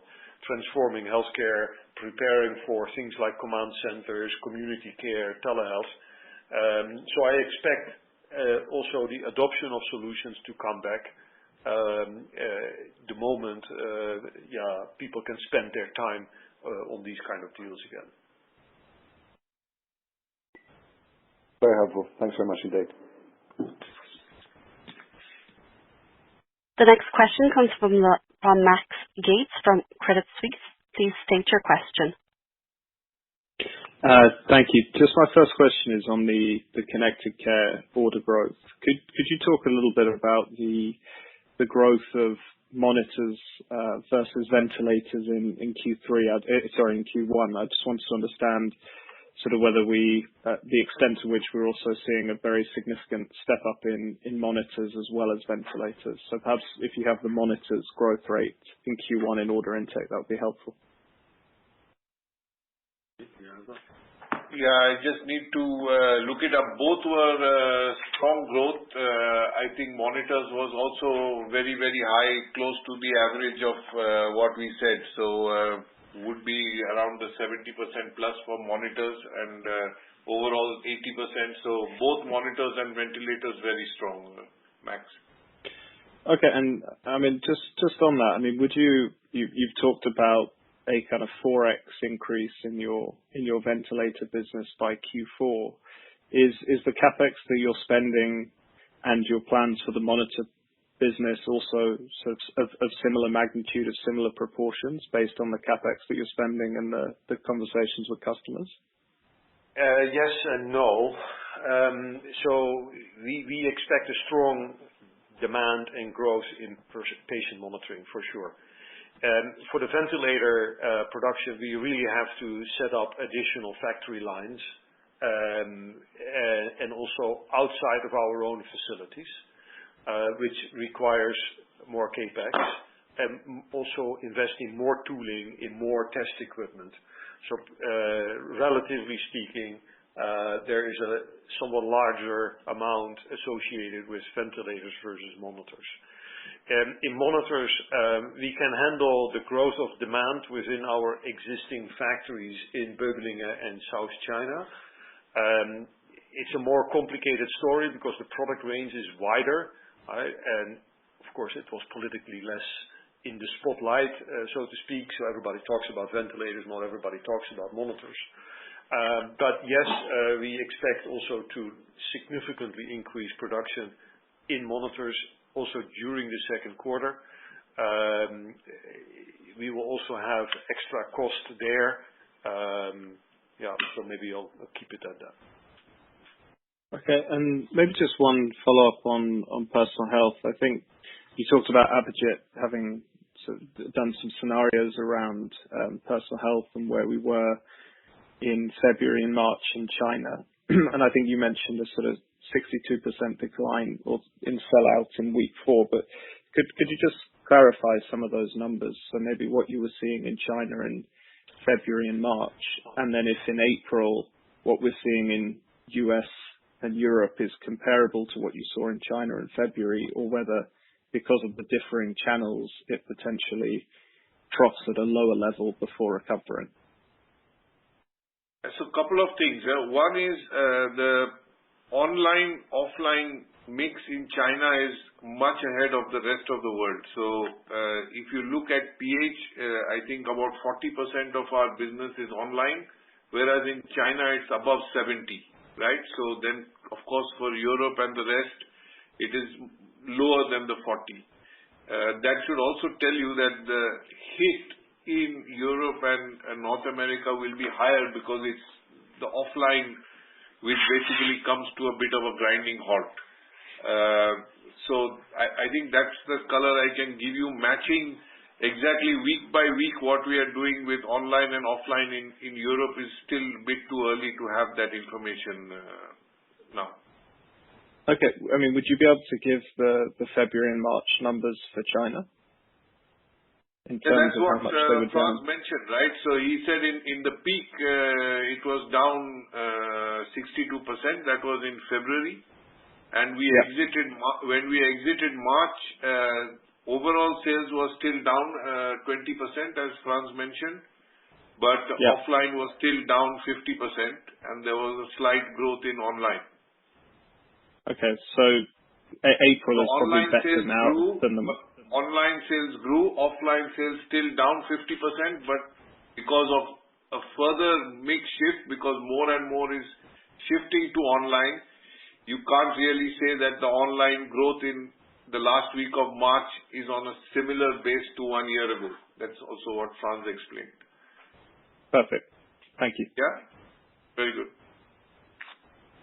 transforming healthcare, preparing for things like command centers, community care, telehealth. So I expect also the adoption of solutions to come back the moment people can spend their time on these kind of deals again. Very helpful. Thanks very much indeed. The next question comes from Max Gates from Credit Suisse. Please state your question. Thank you. Just my first question is on the Connected Care order growth. Could you talk a little bit about the growth of monitors versus ventilators in Q3? In Q1. I just wanted to understand sort of whether the extent to which we're also seeing a very significant step up in monitors as well as ventilators. So perhaps if you have the monitors growth rate in Q1 in order intake, that would be helpful. Yeah, I just need to look it up. Both were strong growth. I think monitors was also very, very high, close to the average of what we said. So would be around the 70% plus for monitors and overall 80%. So both monitors and ventilators very strong, Max. Okay, and I mean just on that, I mean, you've talked about a kind of 4x increase in your ventilator business by Q4. Is the capex that you're spending and your plans for the monitor business also sort of similar magnitude, of similar proportions based on the capex that you're spending and the conversations with customers? Yes and no. So we expect a strong demand and growth in patient monitoring for sure. For the ventilator production, we really have to set up additional factory lines and also outside of our own facilities, which requires more CapEx, and also investing more tooling in more test equipment. So, relatively speaking, there is a somewhat larger amount associated with ventilators versus monitors. In monitors, we can handle the growth of demand within our existing factories in Böblingen and South China. It's a more complicated story because the product range is wider, right? And of course, it was politically less in the spotlight, so to speak. So everybody talks about ventilators, not everybody talks about monitors. But yes, we expect also to significantly increase production in monitors also during the second quarter. We will also have extra cost there. So maybe I'll keep it at that. Okay, and maybe just one follow-up on personal health. I think you talked about Abhijit having sort of done some scenarios around personal health and where we were in February and March in China. And I think you mentioned a sort of 62% decline in sell-out in week 4, but could you just clarify some of those numbers? So maybe what you were seeing in China in February and March, and then if in April what we're seeing in US and Europe is comparable to what you saw in China in February, or whether because of the differing channels it potentially troughs at a lower level before recovering. So a couple of things. One is the online, offline mix in China is much ahead of the rest of the world. So if you look at PH, I think about 40% of our business is online, whereas in China it's above 70, right? So then, of course, for Europe and the rest, it is lower than the 40. That should also tell you that the hit in Europe and North America will be higher because it's the offline which basically comes to a bit of a grinding halt. So I think that's the color I can give you, matching exactly week by week what we are doing with online and offline in Europe is still a bit too early to have that information now. Okay, I mean, would you be able to give the February and March numbers for China? In terms of how much they were down? That's what Frans mentioned, right? So he said in the peak it was down 62%. That was in February, and when we exited March, overall sales was still down 20%, as Frans mentioned, but offline was still down 50%, and there was a slight growth in online. Okay, so April is probably better now than the. Online sales grew, offline sales still down 50%, but because of a further mix shift, because more and more is shifting to online, you can't really say that the online growth in the last week of March is on a similar base to 1 year ago. That's also what Frans explained. Perfect. Thank you. Yeah? Very good.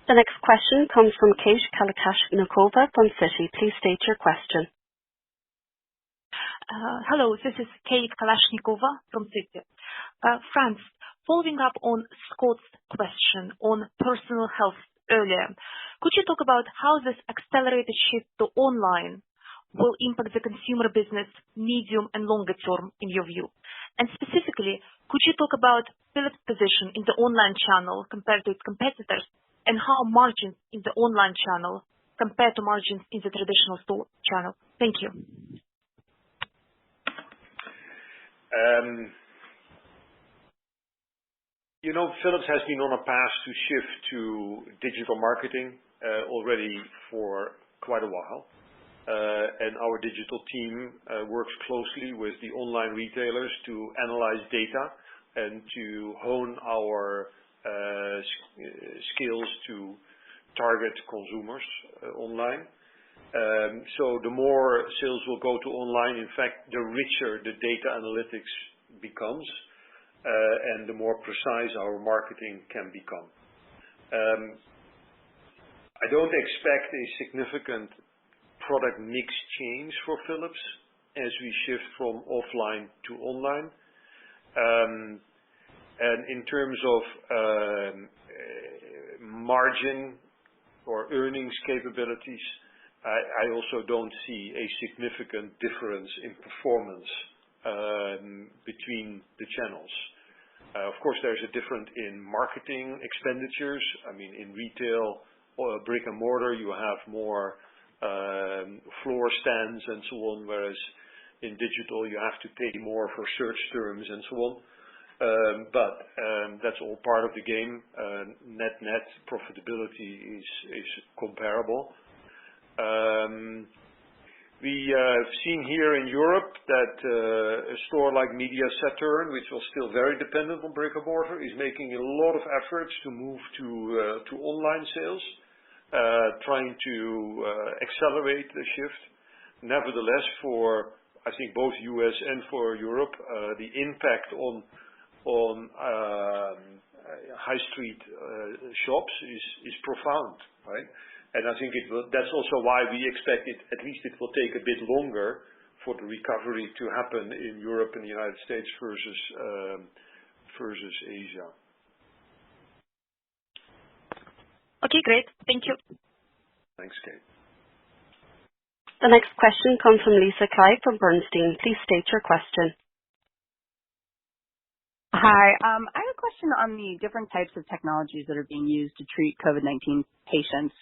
The next question comes from Kate Kalashnikova from Citi. Please state your question. Hello, this is Kate Kalashnikova from Citi. Frans, following up on Scott's question on personal health earlier, could you talk about how this accelerated shift to online will impact the consumer business medium and longer term in your view? And specifically, could you talk about Philips' position in the online channel compared to its competitors, and how margins in the online channel compare to margins in the traditional store channel? Thank you. Philips has been on a path to shift to digital marketing already for quite a while. And our digital team works closely with the online retailers to analyze data and to hone our skills to target consumers online. So the more sales will go to online, in fact, the richer the data analytics becomes, and the more precise our marketing can become. I don't expect a significant product mix change for Philips as we shift from offline to online. And in terms of margin or earnings capabilities, I also don't see a significant difference in performance between the channels. Of course, there's a difference in marketing expenditures. I mean, in retail or brick and mortar, you have more floor stands and so on, whereas in digital, you have to pay more for search terms and so on. But that's all part of the game. Net profitability is comparable. We have seen here in Europe that a store like Media Saturn, which was still very dependent on brick and mortar, is making a lot of efforts to move to online sales, trying to accelerate the shift. Nevertheless, for I think both US and for Europe, the impact on high street shops is profound, right? And I think that's also why we expect at least it will take a bit longer for the recovery to happen in Europe and the United States versus Asia. Okay, great. Thank you. Thanks, Kate. The next question comes from Lisa Kai from Bernstein. Please state your question. Hi. I have a question on the different types of technologies that are being used to treat COVID-19 patients.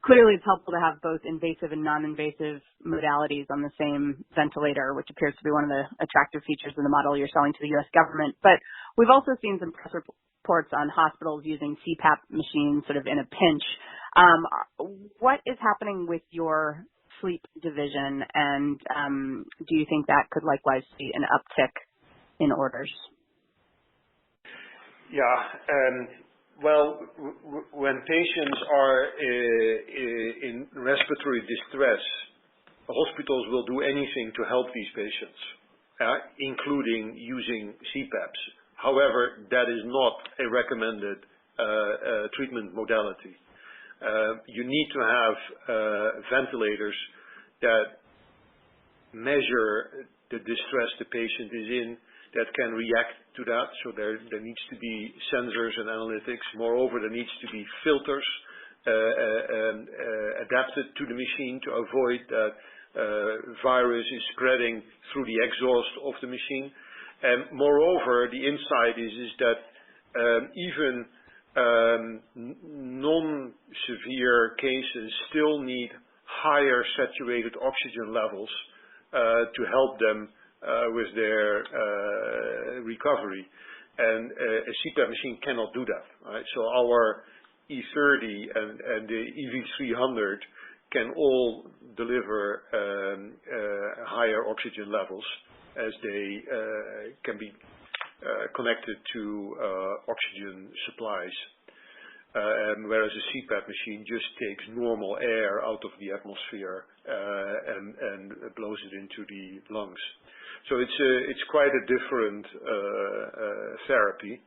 Clearly, it's helpful to have both invasive and non-invasive modalities on the same ventilator, which appears to be one of the attractive features of the model you're selling to the U.S. government. But we've also seen some press reports on hospitals using CPAP machines sort of in a pinch. What is happening with your sleep division, and do you think that could likewise see an uptick in orders? Yeah. Well, when patients are in respiratory distress, hospitals will do anything to help these patients, including using CPAPs. However, that is not a recommended treatment modality. You need to have ventilators that measure the distress the patient is in, that can react to that. So there needs to be sensors and analytics. Moreover, there needs to be filters adapted to the machine to avoid that virus is spreading through the exhaust of the machine. And moreover, the insight is that even non-severe cases still need higher saturated oxygen levels to help them with their recovery. And a CPAP machine cannot do that, right? So our E30 and the EV300 can all deliver higher oxygen levels as they can be connected to oxygen supplies. Whereas a CPAP machine just takes normal air out of the atmosphere and blows it into the lungs. So it's quite a different therapy.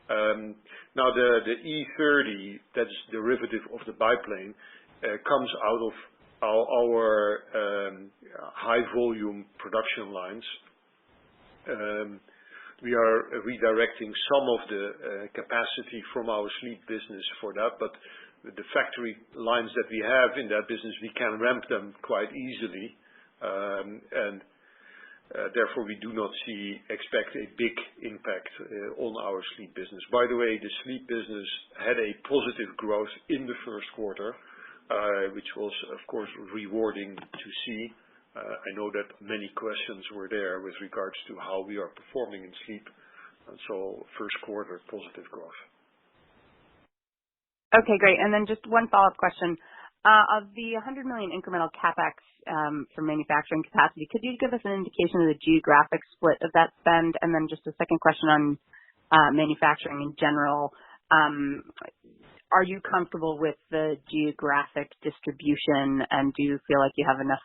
Now the E30, that's derivative of the biplane, comes out of our high volume production lines. We are redirecting some of the capacity from our sleep business for that, but the factory lines that we have in that business, we can ramp them quite easily, and therefore we do not expect a big impact on our sleep business. By the way, the sleep business had a positive growth in the first quarter, which was of course rewarding to see. I know that many questions were there with regards to how we are performing in sleep, and so first quarter positive growth. Okay, great. And then just one follow-up question. Of the 100 million incremental capex for manufacturing capacity, could you give us an indication of the geographic split of that spend? And then just a second question on manufacturing in general. Are you comfortable with the geographic distribution, and do you feel like you have enough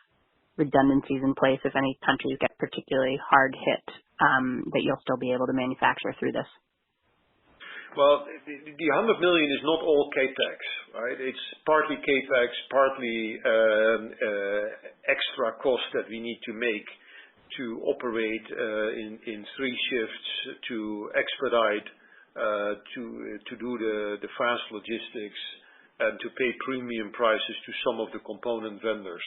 redundancies in place if any countries get particularly hard hit, that you'll still be able to manufacture through this? Well, the 100 million is not all capex, right? It's partly capex, partly extra cost that we need to make to operate in 3 shifts to expedite to do the fast logistics and to pay premium prices to some of the component vendors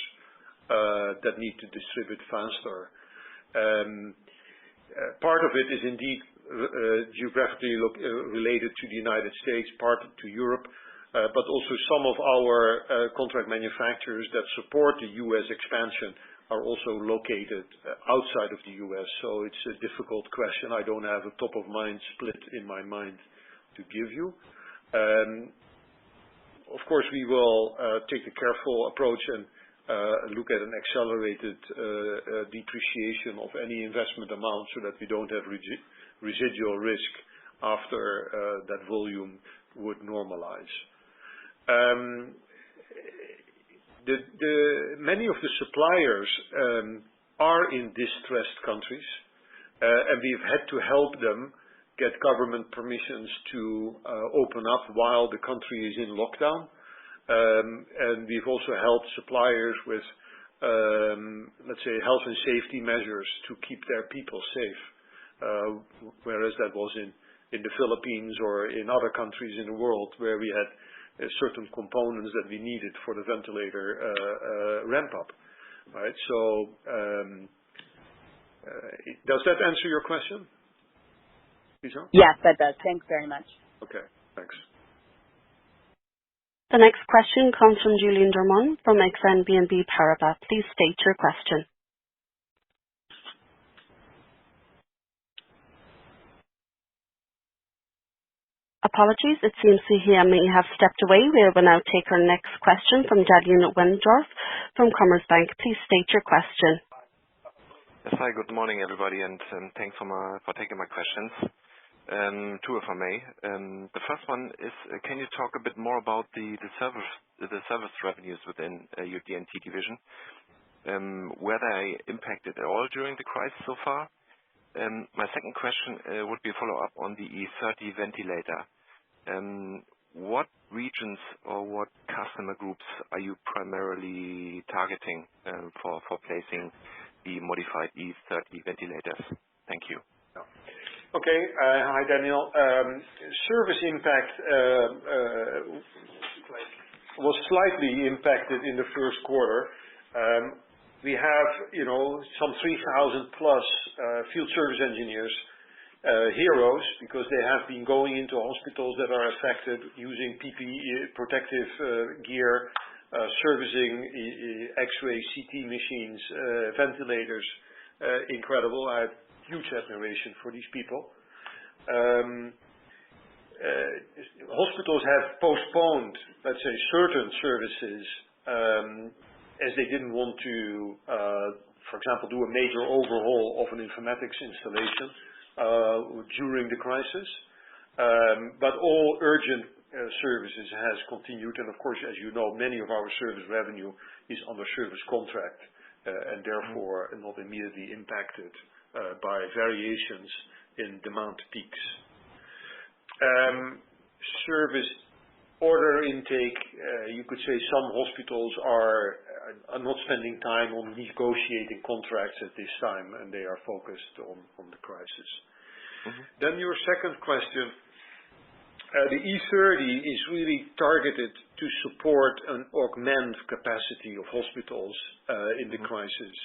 that need to distribute faster. Part of it is indeed geographically related to the United States, part to Europe, but also some of our contract manufacturers that support the U.S. expansion are also located outside of the U.S. So it's a difficult question. I don't have a top-of-mind split in my mind to give you. Of course, we will take a careful approach and look at an accelerated depreciation of any investment amount so that we don't have residual risk after that volume would normalize. Many of the suppliers are in distressed countries, and we've had to help them get government permissions to open up while the country is in lockdown. And we've also helped suppliers with, let's say, health and safety measures to keep their people safe, whereas that was in the Philippines or in other countries in the world where we had certain components that we needed for the ventilator ramp up. Right? So, does that answer your question, Lisa? Yes, that does. Thanks very much. Okay, thanks. The next question comes from Julien Dormois from Exane BNP Paribas. Please state your question. Apologies, it seems he may have stepped away. We will now take our next question from Daniel Wendorf from Commerzbank. Please state your question. Yes, hi, good morning everybody, and thanks for taking my questions. Two, if I may. The first one is, can you talk a bit more about the service revenues within your D&T division? Were they impacted at all during the crisis so far? My second question would be a follow-up on the E30 ventilator. What regions or what customer groups are you primarily targeting for placing the modified E30 ventilators? Thank you. Okay. Hi, Daniel. Service impact was slightly impacted in the first quarter. We have, some 3,000 plus field service engineers, heroes, because they have been going into hospitals that are affected using PPE, protective gear, servicing X-ray, CT machines, ventilators. Incredible. I have huge admiration for these people. Hospitals have postponed, let's say, certain services as they didn't want to, for example, do a major overhaul of an informatics installation during the crisis. But all urgent services has continued, and of course, as you know, many of our service revenue is under service contract, and therefore not immediately impacted by variations in demand peaks. Service order intake, you could say some hospitals are not spending time on negotiating contracts at this time, and they are focused on the crisis. Then your second question, the E30 is really targeted to support and augment capacity of hospitals in the crisis.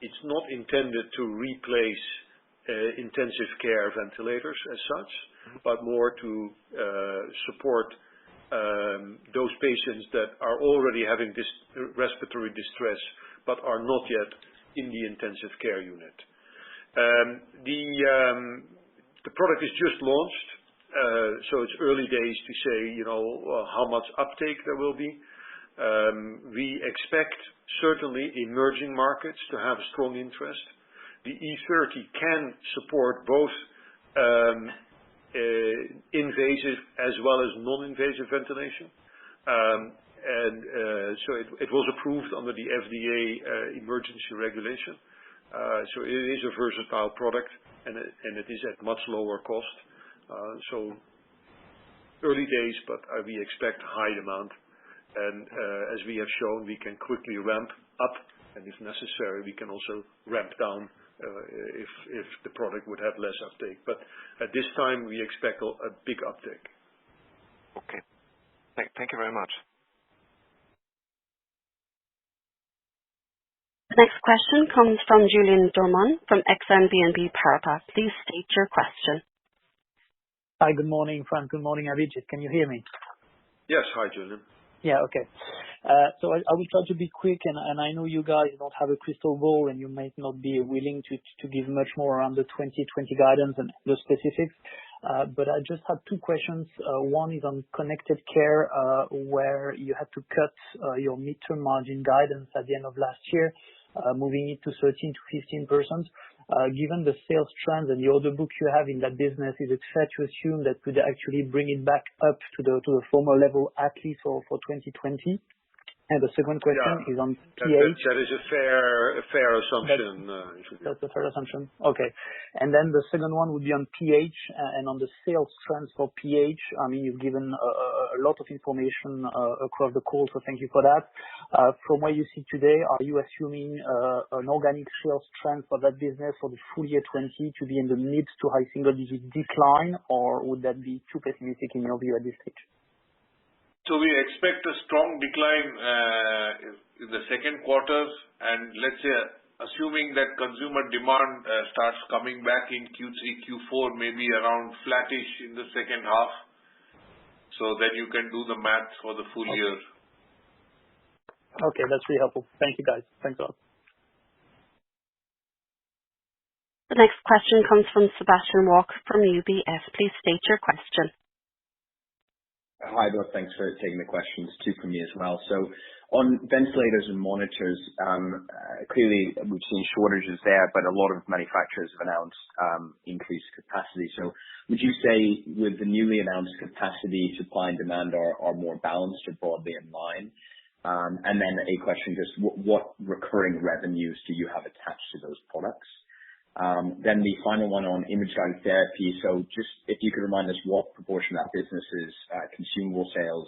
It's not intended to replace intensive care ventilators as such, but more to support those patients that are already having this respiratory distress but are not yet in the intensive care unit. The product is just launched, so it's early days to say, how much uptake there will be. We expect certainly emerging markets to have strong interest. The E30 can support both invasive as well as non-invasive ventilation. So it was approved under the FDA emergency regulation. So it is a versatile product, and it is at much lower cost. So early days, but we expect high demand. And as we have shown, we can quickly ramp up, and if necessary, we can also ramp down if the product would have less uptake. But at this time, we expect a big uptake. Okay. Thank you very much. The next question comes from Julien Dormois from Exane BNP Paribas. Please state your question. Hi, good morning, Frans. Good morning, Abhijit. Can you hear me? Yes. Hi, Julien. Yeah, okay. So I will try to be quick, and I know you guys don't have a crystal ball, and you might not be willing to give much more around the 2020 guidance and the specifics. But I just have two questions. One is on Connected Care, where you had to cut your midterm margin guidance at the end of last year, moving it to 13 to 15%. Given the sales trends and the order book you have in that business, is it fair to assume that could actually bring it back up to the former level, at least for 2020? And the second question is on PH. That is a fair assumption. That's a fair assumption. Okay. And then the second one would be on PH and on the sales trends for PH. I mean, you've given a lot of information across the call, so thank you for that. From where you see today, are you assuming an organic sales trend for that business for the full year 20 to be in the mid to high single-digit decline, or would that be too pessimistic in your view at this stage? So we expect a strong decline in the second quarter, and let's say, assuming that consumer demand starts coming back in Q3, Q4, maybe around flattish in the second half, so that you can do the math for the full year. Okay, that's really helpful. Thank you, guys. Thanks a lot. The next question comes from Sebastian Walker from UBS. Please state your question. Hi, Bill. Thanks for taking the questions. Two from me as well. So on ventilators and monitors, clearly we've seen shortages there, but a lot of manufacturers have announced increased capacity. So would you say with the newly announced capacity, supply and demand are more balanced or broadly in line? And then a question, just what recurring revenues do you have attached to those products? Then the final one on image-guided therapy. So just if you could remind us what proportion of that business is consumable sales,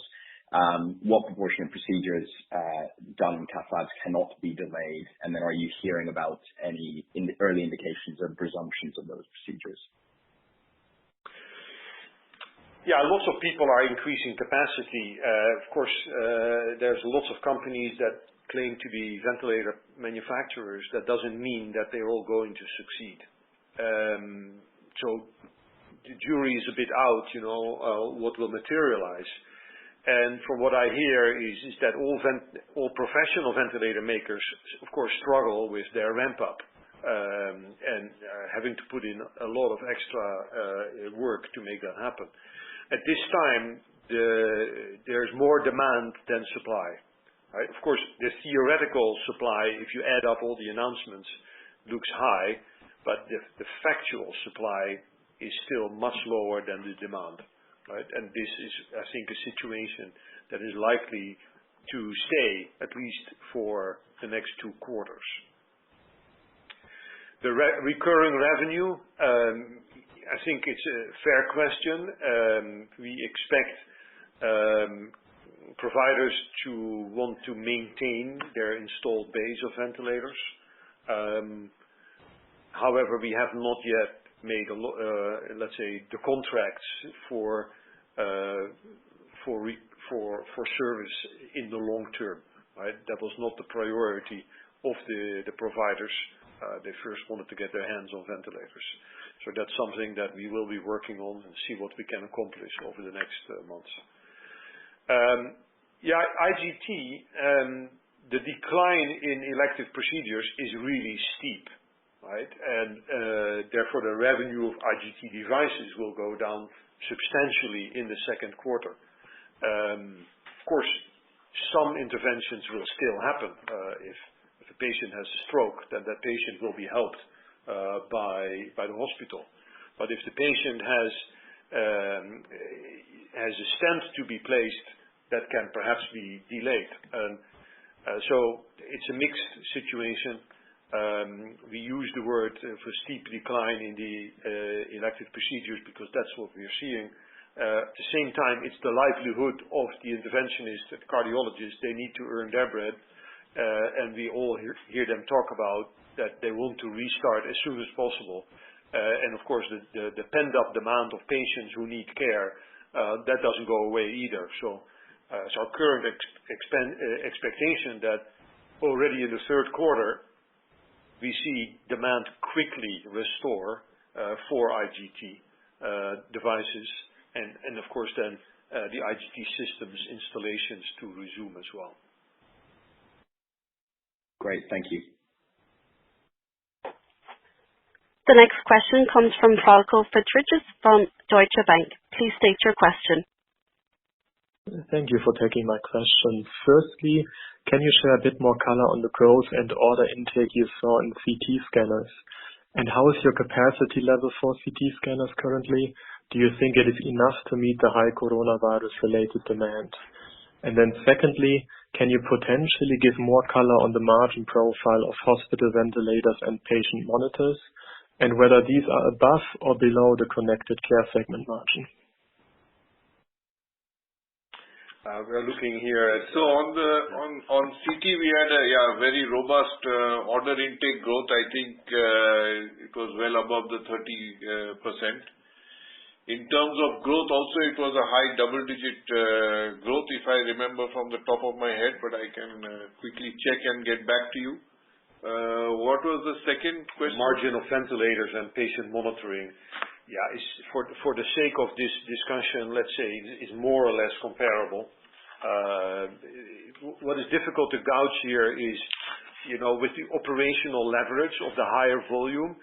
what proportion of procedures done in cath labs cannot be delayed, and then are you hearing about any early indications of resumptions of those procedures? Yeah, lots of people are increasing capacity. Of course, there's lots of companies that claim to be ventilator manufacturers. That doesn't mean that they're all going to succeed. So the jury is a bit out, what will materialize. And from what I hear is that all professional ventilator makers, of course, struggle with their ramp up and having to put in a lot of extra work to make that happen. At this time, there's more demand than supply. Right? Of course, the theoretical supply, if you add up all the announcements, looks high, but the factual supply is still much lower than the demand. Right? And this is, I think, a situation that is likely to stay at least for the next 2 quarters. The recurring revenue, I think it's a fair question. We expect providers to want to maintain their installed base of ventilators. However, we have not yet made let's say the contracts for service in the long term. Right? That was not the priority of the providers. They first wanted to get their hands on ventilators. So that's something that we will be working on and see what we can accomplish over the next months. IGT, the decline in elective procedures is really steep, right? And therefore the revenue of IGT devices will go down substantially in the second quarter. Of course, some interventions will still happen. If a patient has a stroke, then that patient will be helped by the hospital. But if the patient has a stent to be placed, that can perhaps be delayed. So it's a mixed situation. We use the word for steep decline in the elective procedures because that's what we are seeing. At the same time, it's the livelihood of the interventionist and cardiologist. They need to earn their bread, and we all hear them talk about that they want to restart as soon as possible. And of course, the pent-up demand of patients who need care, that doesn't go away either. So it's our current expectation that already in the third quarter, we see demand quickly restore for IGT devices, and of course then the IGT systems installations to resume as well. Great, thank you. The next question comes from Falko Friedrichs from Deutsche Bank. Please state your question. Thank you for taking my question. Firstly, can you share a bit more color on the growth and order intake you saw in CT scanners? And how is your capacity level for CT scanners currently? Do you think it is enough to meet the high coronavirus-related demand? And then secondly, can you potentially give more color on the margin profile of hospital ventilators and patient monitors, and whether these are above or below the Connected Care segment margin? We're looking here at... So on CT, we had a very robust order intake growth. I think it was well above the 30%. In terms of growth also, it was a high double-digit growth, if I remember from the top of my head, but I can quickly check and get back to you. What was the second question? Margin of ventilators and patient monitoring. Yeah, for the sake of this discussion, let's say, is more or less comparable. What is difficult to gauge here is, with the operational leverage of the higher volume,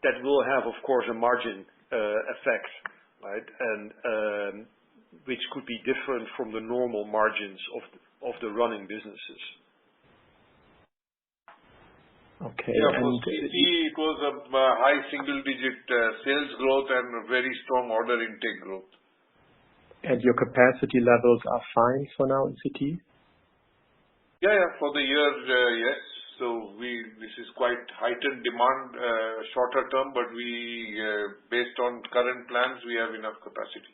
that will have, of course, a margin effect, right? And which could be different from the normal margins of the running businesses. Okay. Yeah, for CT, it was a high single-digit sales growth and a very strong order intake growth. And your capacity levels are fine for now in CT? Yeah, for the year, yes. So this is quite heightened demand shorter term, but based on current plans, we have enough capacity.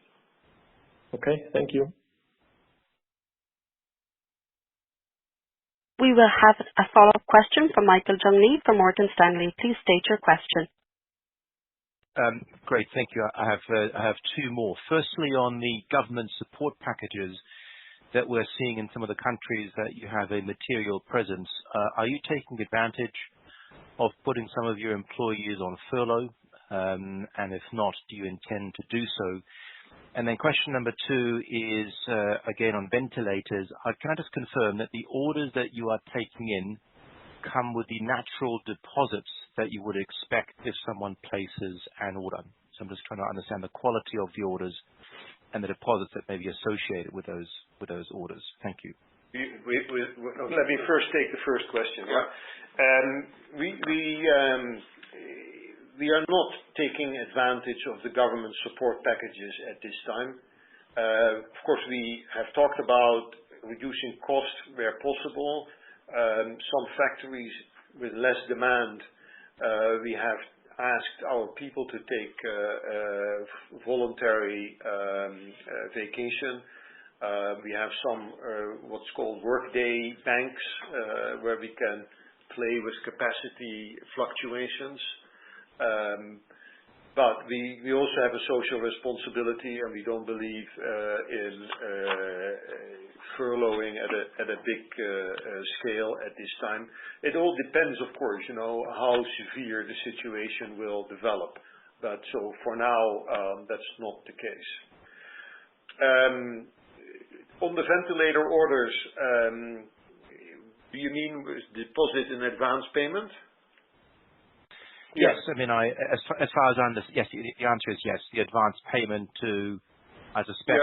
Okay, thank you. We will have a follow-up question from Michael Jung-Lee from Morgan Stanley. Please state your question. Great, thank you. I have two more. Firstly, on the government support packages that we're seeing in some of the countries that you have a material presence, are you taking advantage of putting some of your employees on furlough? And if not, do you intend to do so? And then question number two is, again, on ventilators. Can I just confirm that the orders that you are taking in come with the natural deposits that you would expect if someone places an order? So I'm just trying to understand the quality of the orders and the deposits that may be associated with those orders. Thank you. Let me first take the first question. We are not taking advantage of the government support packages at this time. Of course, we have talked about reducing costs where possible. Some factories with less demand, we have asked our people to take voluntary vacation. We have some what's called workday banks where we can play with capacity fluctuations. But we also have a social responsibility, and we don't believe in furloughing at a big scale at this time. It all depends, of course, how severe the situation will develop. But so for now, that's not the case. On the ventilator orders, do you mean deposit and advance payment? Yes, I mean, as far as I understand, yes, the answer is yes. The advance payment to, I suspect,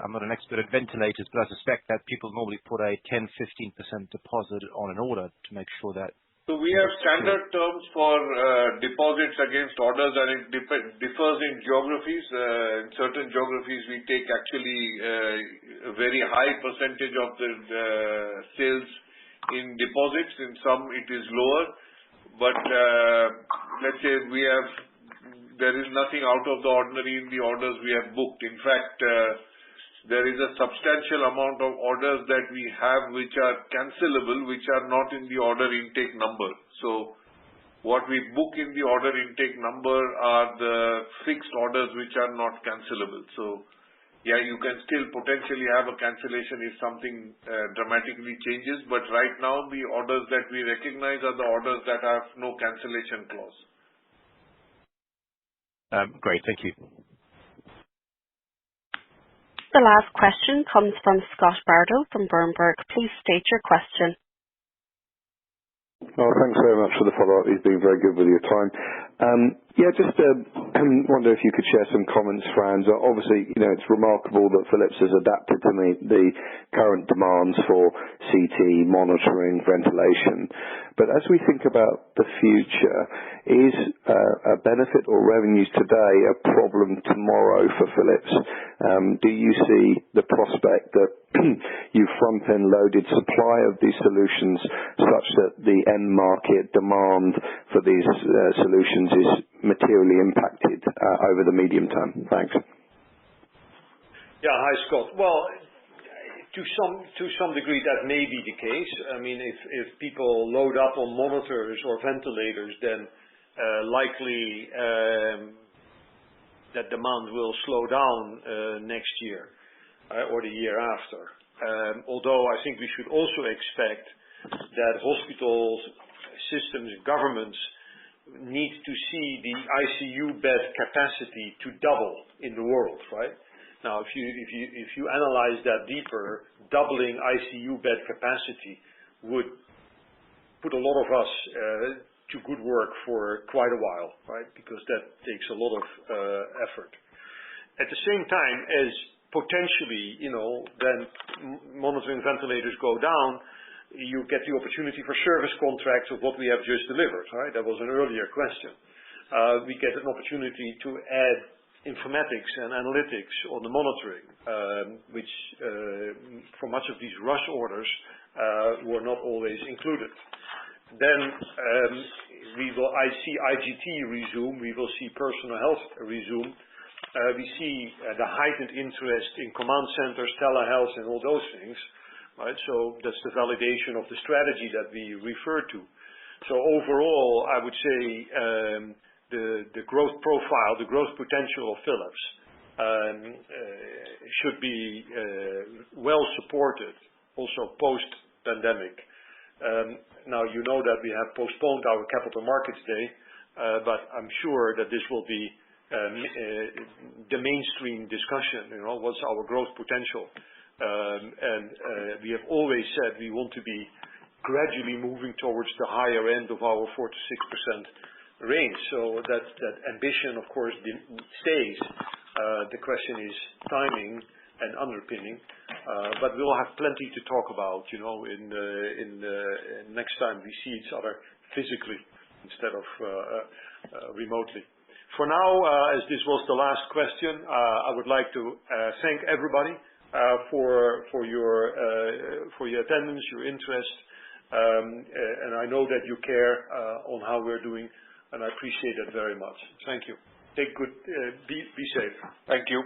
I'm not an expert in ventilators, but I suspect that people normally put a 10-15% deposit on an order to make sure that. So we have standard terms for deposits against orders, and it differs in geographies. In certain geographies, we take actually a very high percentage of the sales in deposits. In some, it is lower. But let's say there is nothing out of the ordinary in the orders we have booked. In fact, there is a substantial amount of orders that we have which are cancelable, which are not in the order intake number. So What we book in the order intake number are the fixed orders which are not cancelable. So, yeah, you can still potentially have a cancellation if something dramatically changes, but right now the orders that we recognize are the orders that have no cancellation clause. Great. Thank you. The last question comes from Scott Bardo from Berenberg. Please state your question. Oh, thanks very much for the follow-up. You've been very good with your time. Just wonder if you could share some comments, Frans. Obviously, it's remarkable that Philips has adapted to meet the current demands for CT, monitoring, ventilation. But as we think about the future, is a benefit or revenues today a problem tomorrow for Philips? Do you see the prospect that you front-end loaded supply of these solutions such that the end market demand for these solutions is materially impacted over the medium term? Thanks. Yeah. Hi, Scott. Well, to some degree, that may be the case. I mean, if people load up on monitors or ventilators, then likely that demand will slow down next year or the year after. Although I think we should also expect that hospitals, systems, governments need to see the ICU bed capacity to double in the world, right? Now, if you analyze that deeper, doubling ICU bed capacity would put a lot of us to good work for quite a while, right? Because that takes a lot of effort. At the same time, as potentially, then monitoring ventilators go down, you get the opportunity for service contracts of what we have just delivered, right? That was an earlier question. We get an opportunity to add informatics and analytics on the monitoring, which for much of these rush orders were not always included. Then I see IGT resume. We will see personal health resume. We see the heightened interest in command centers, telehealth, and all those things, right? So that's the validation of the strategy that we refer to. So overall, I would say the growth profile, the growth potential of Philips should be well supported, also post-pandemic. Now, you know that we have postponed our Capital Markets Day, but I'm sure that this will be the mainstream discussion. What's our growth potential? And we have always said we want to be gradually moving towards the higher end of our 4 to 6% range. So that ambition, of course, stays. The question is timing and underpinning. But we'll have plenty to talk about, in next time we see each other physically instead of remotely. For now, as this was the last question, I would like to thank everybody for your attendance, your interest, and I know that you care on how we're doing, and I appreciate that very much. Thank you. Be safe. Thank you.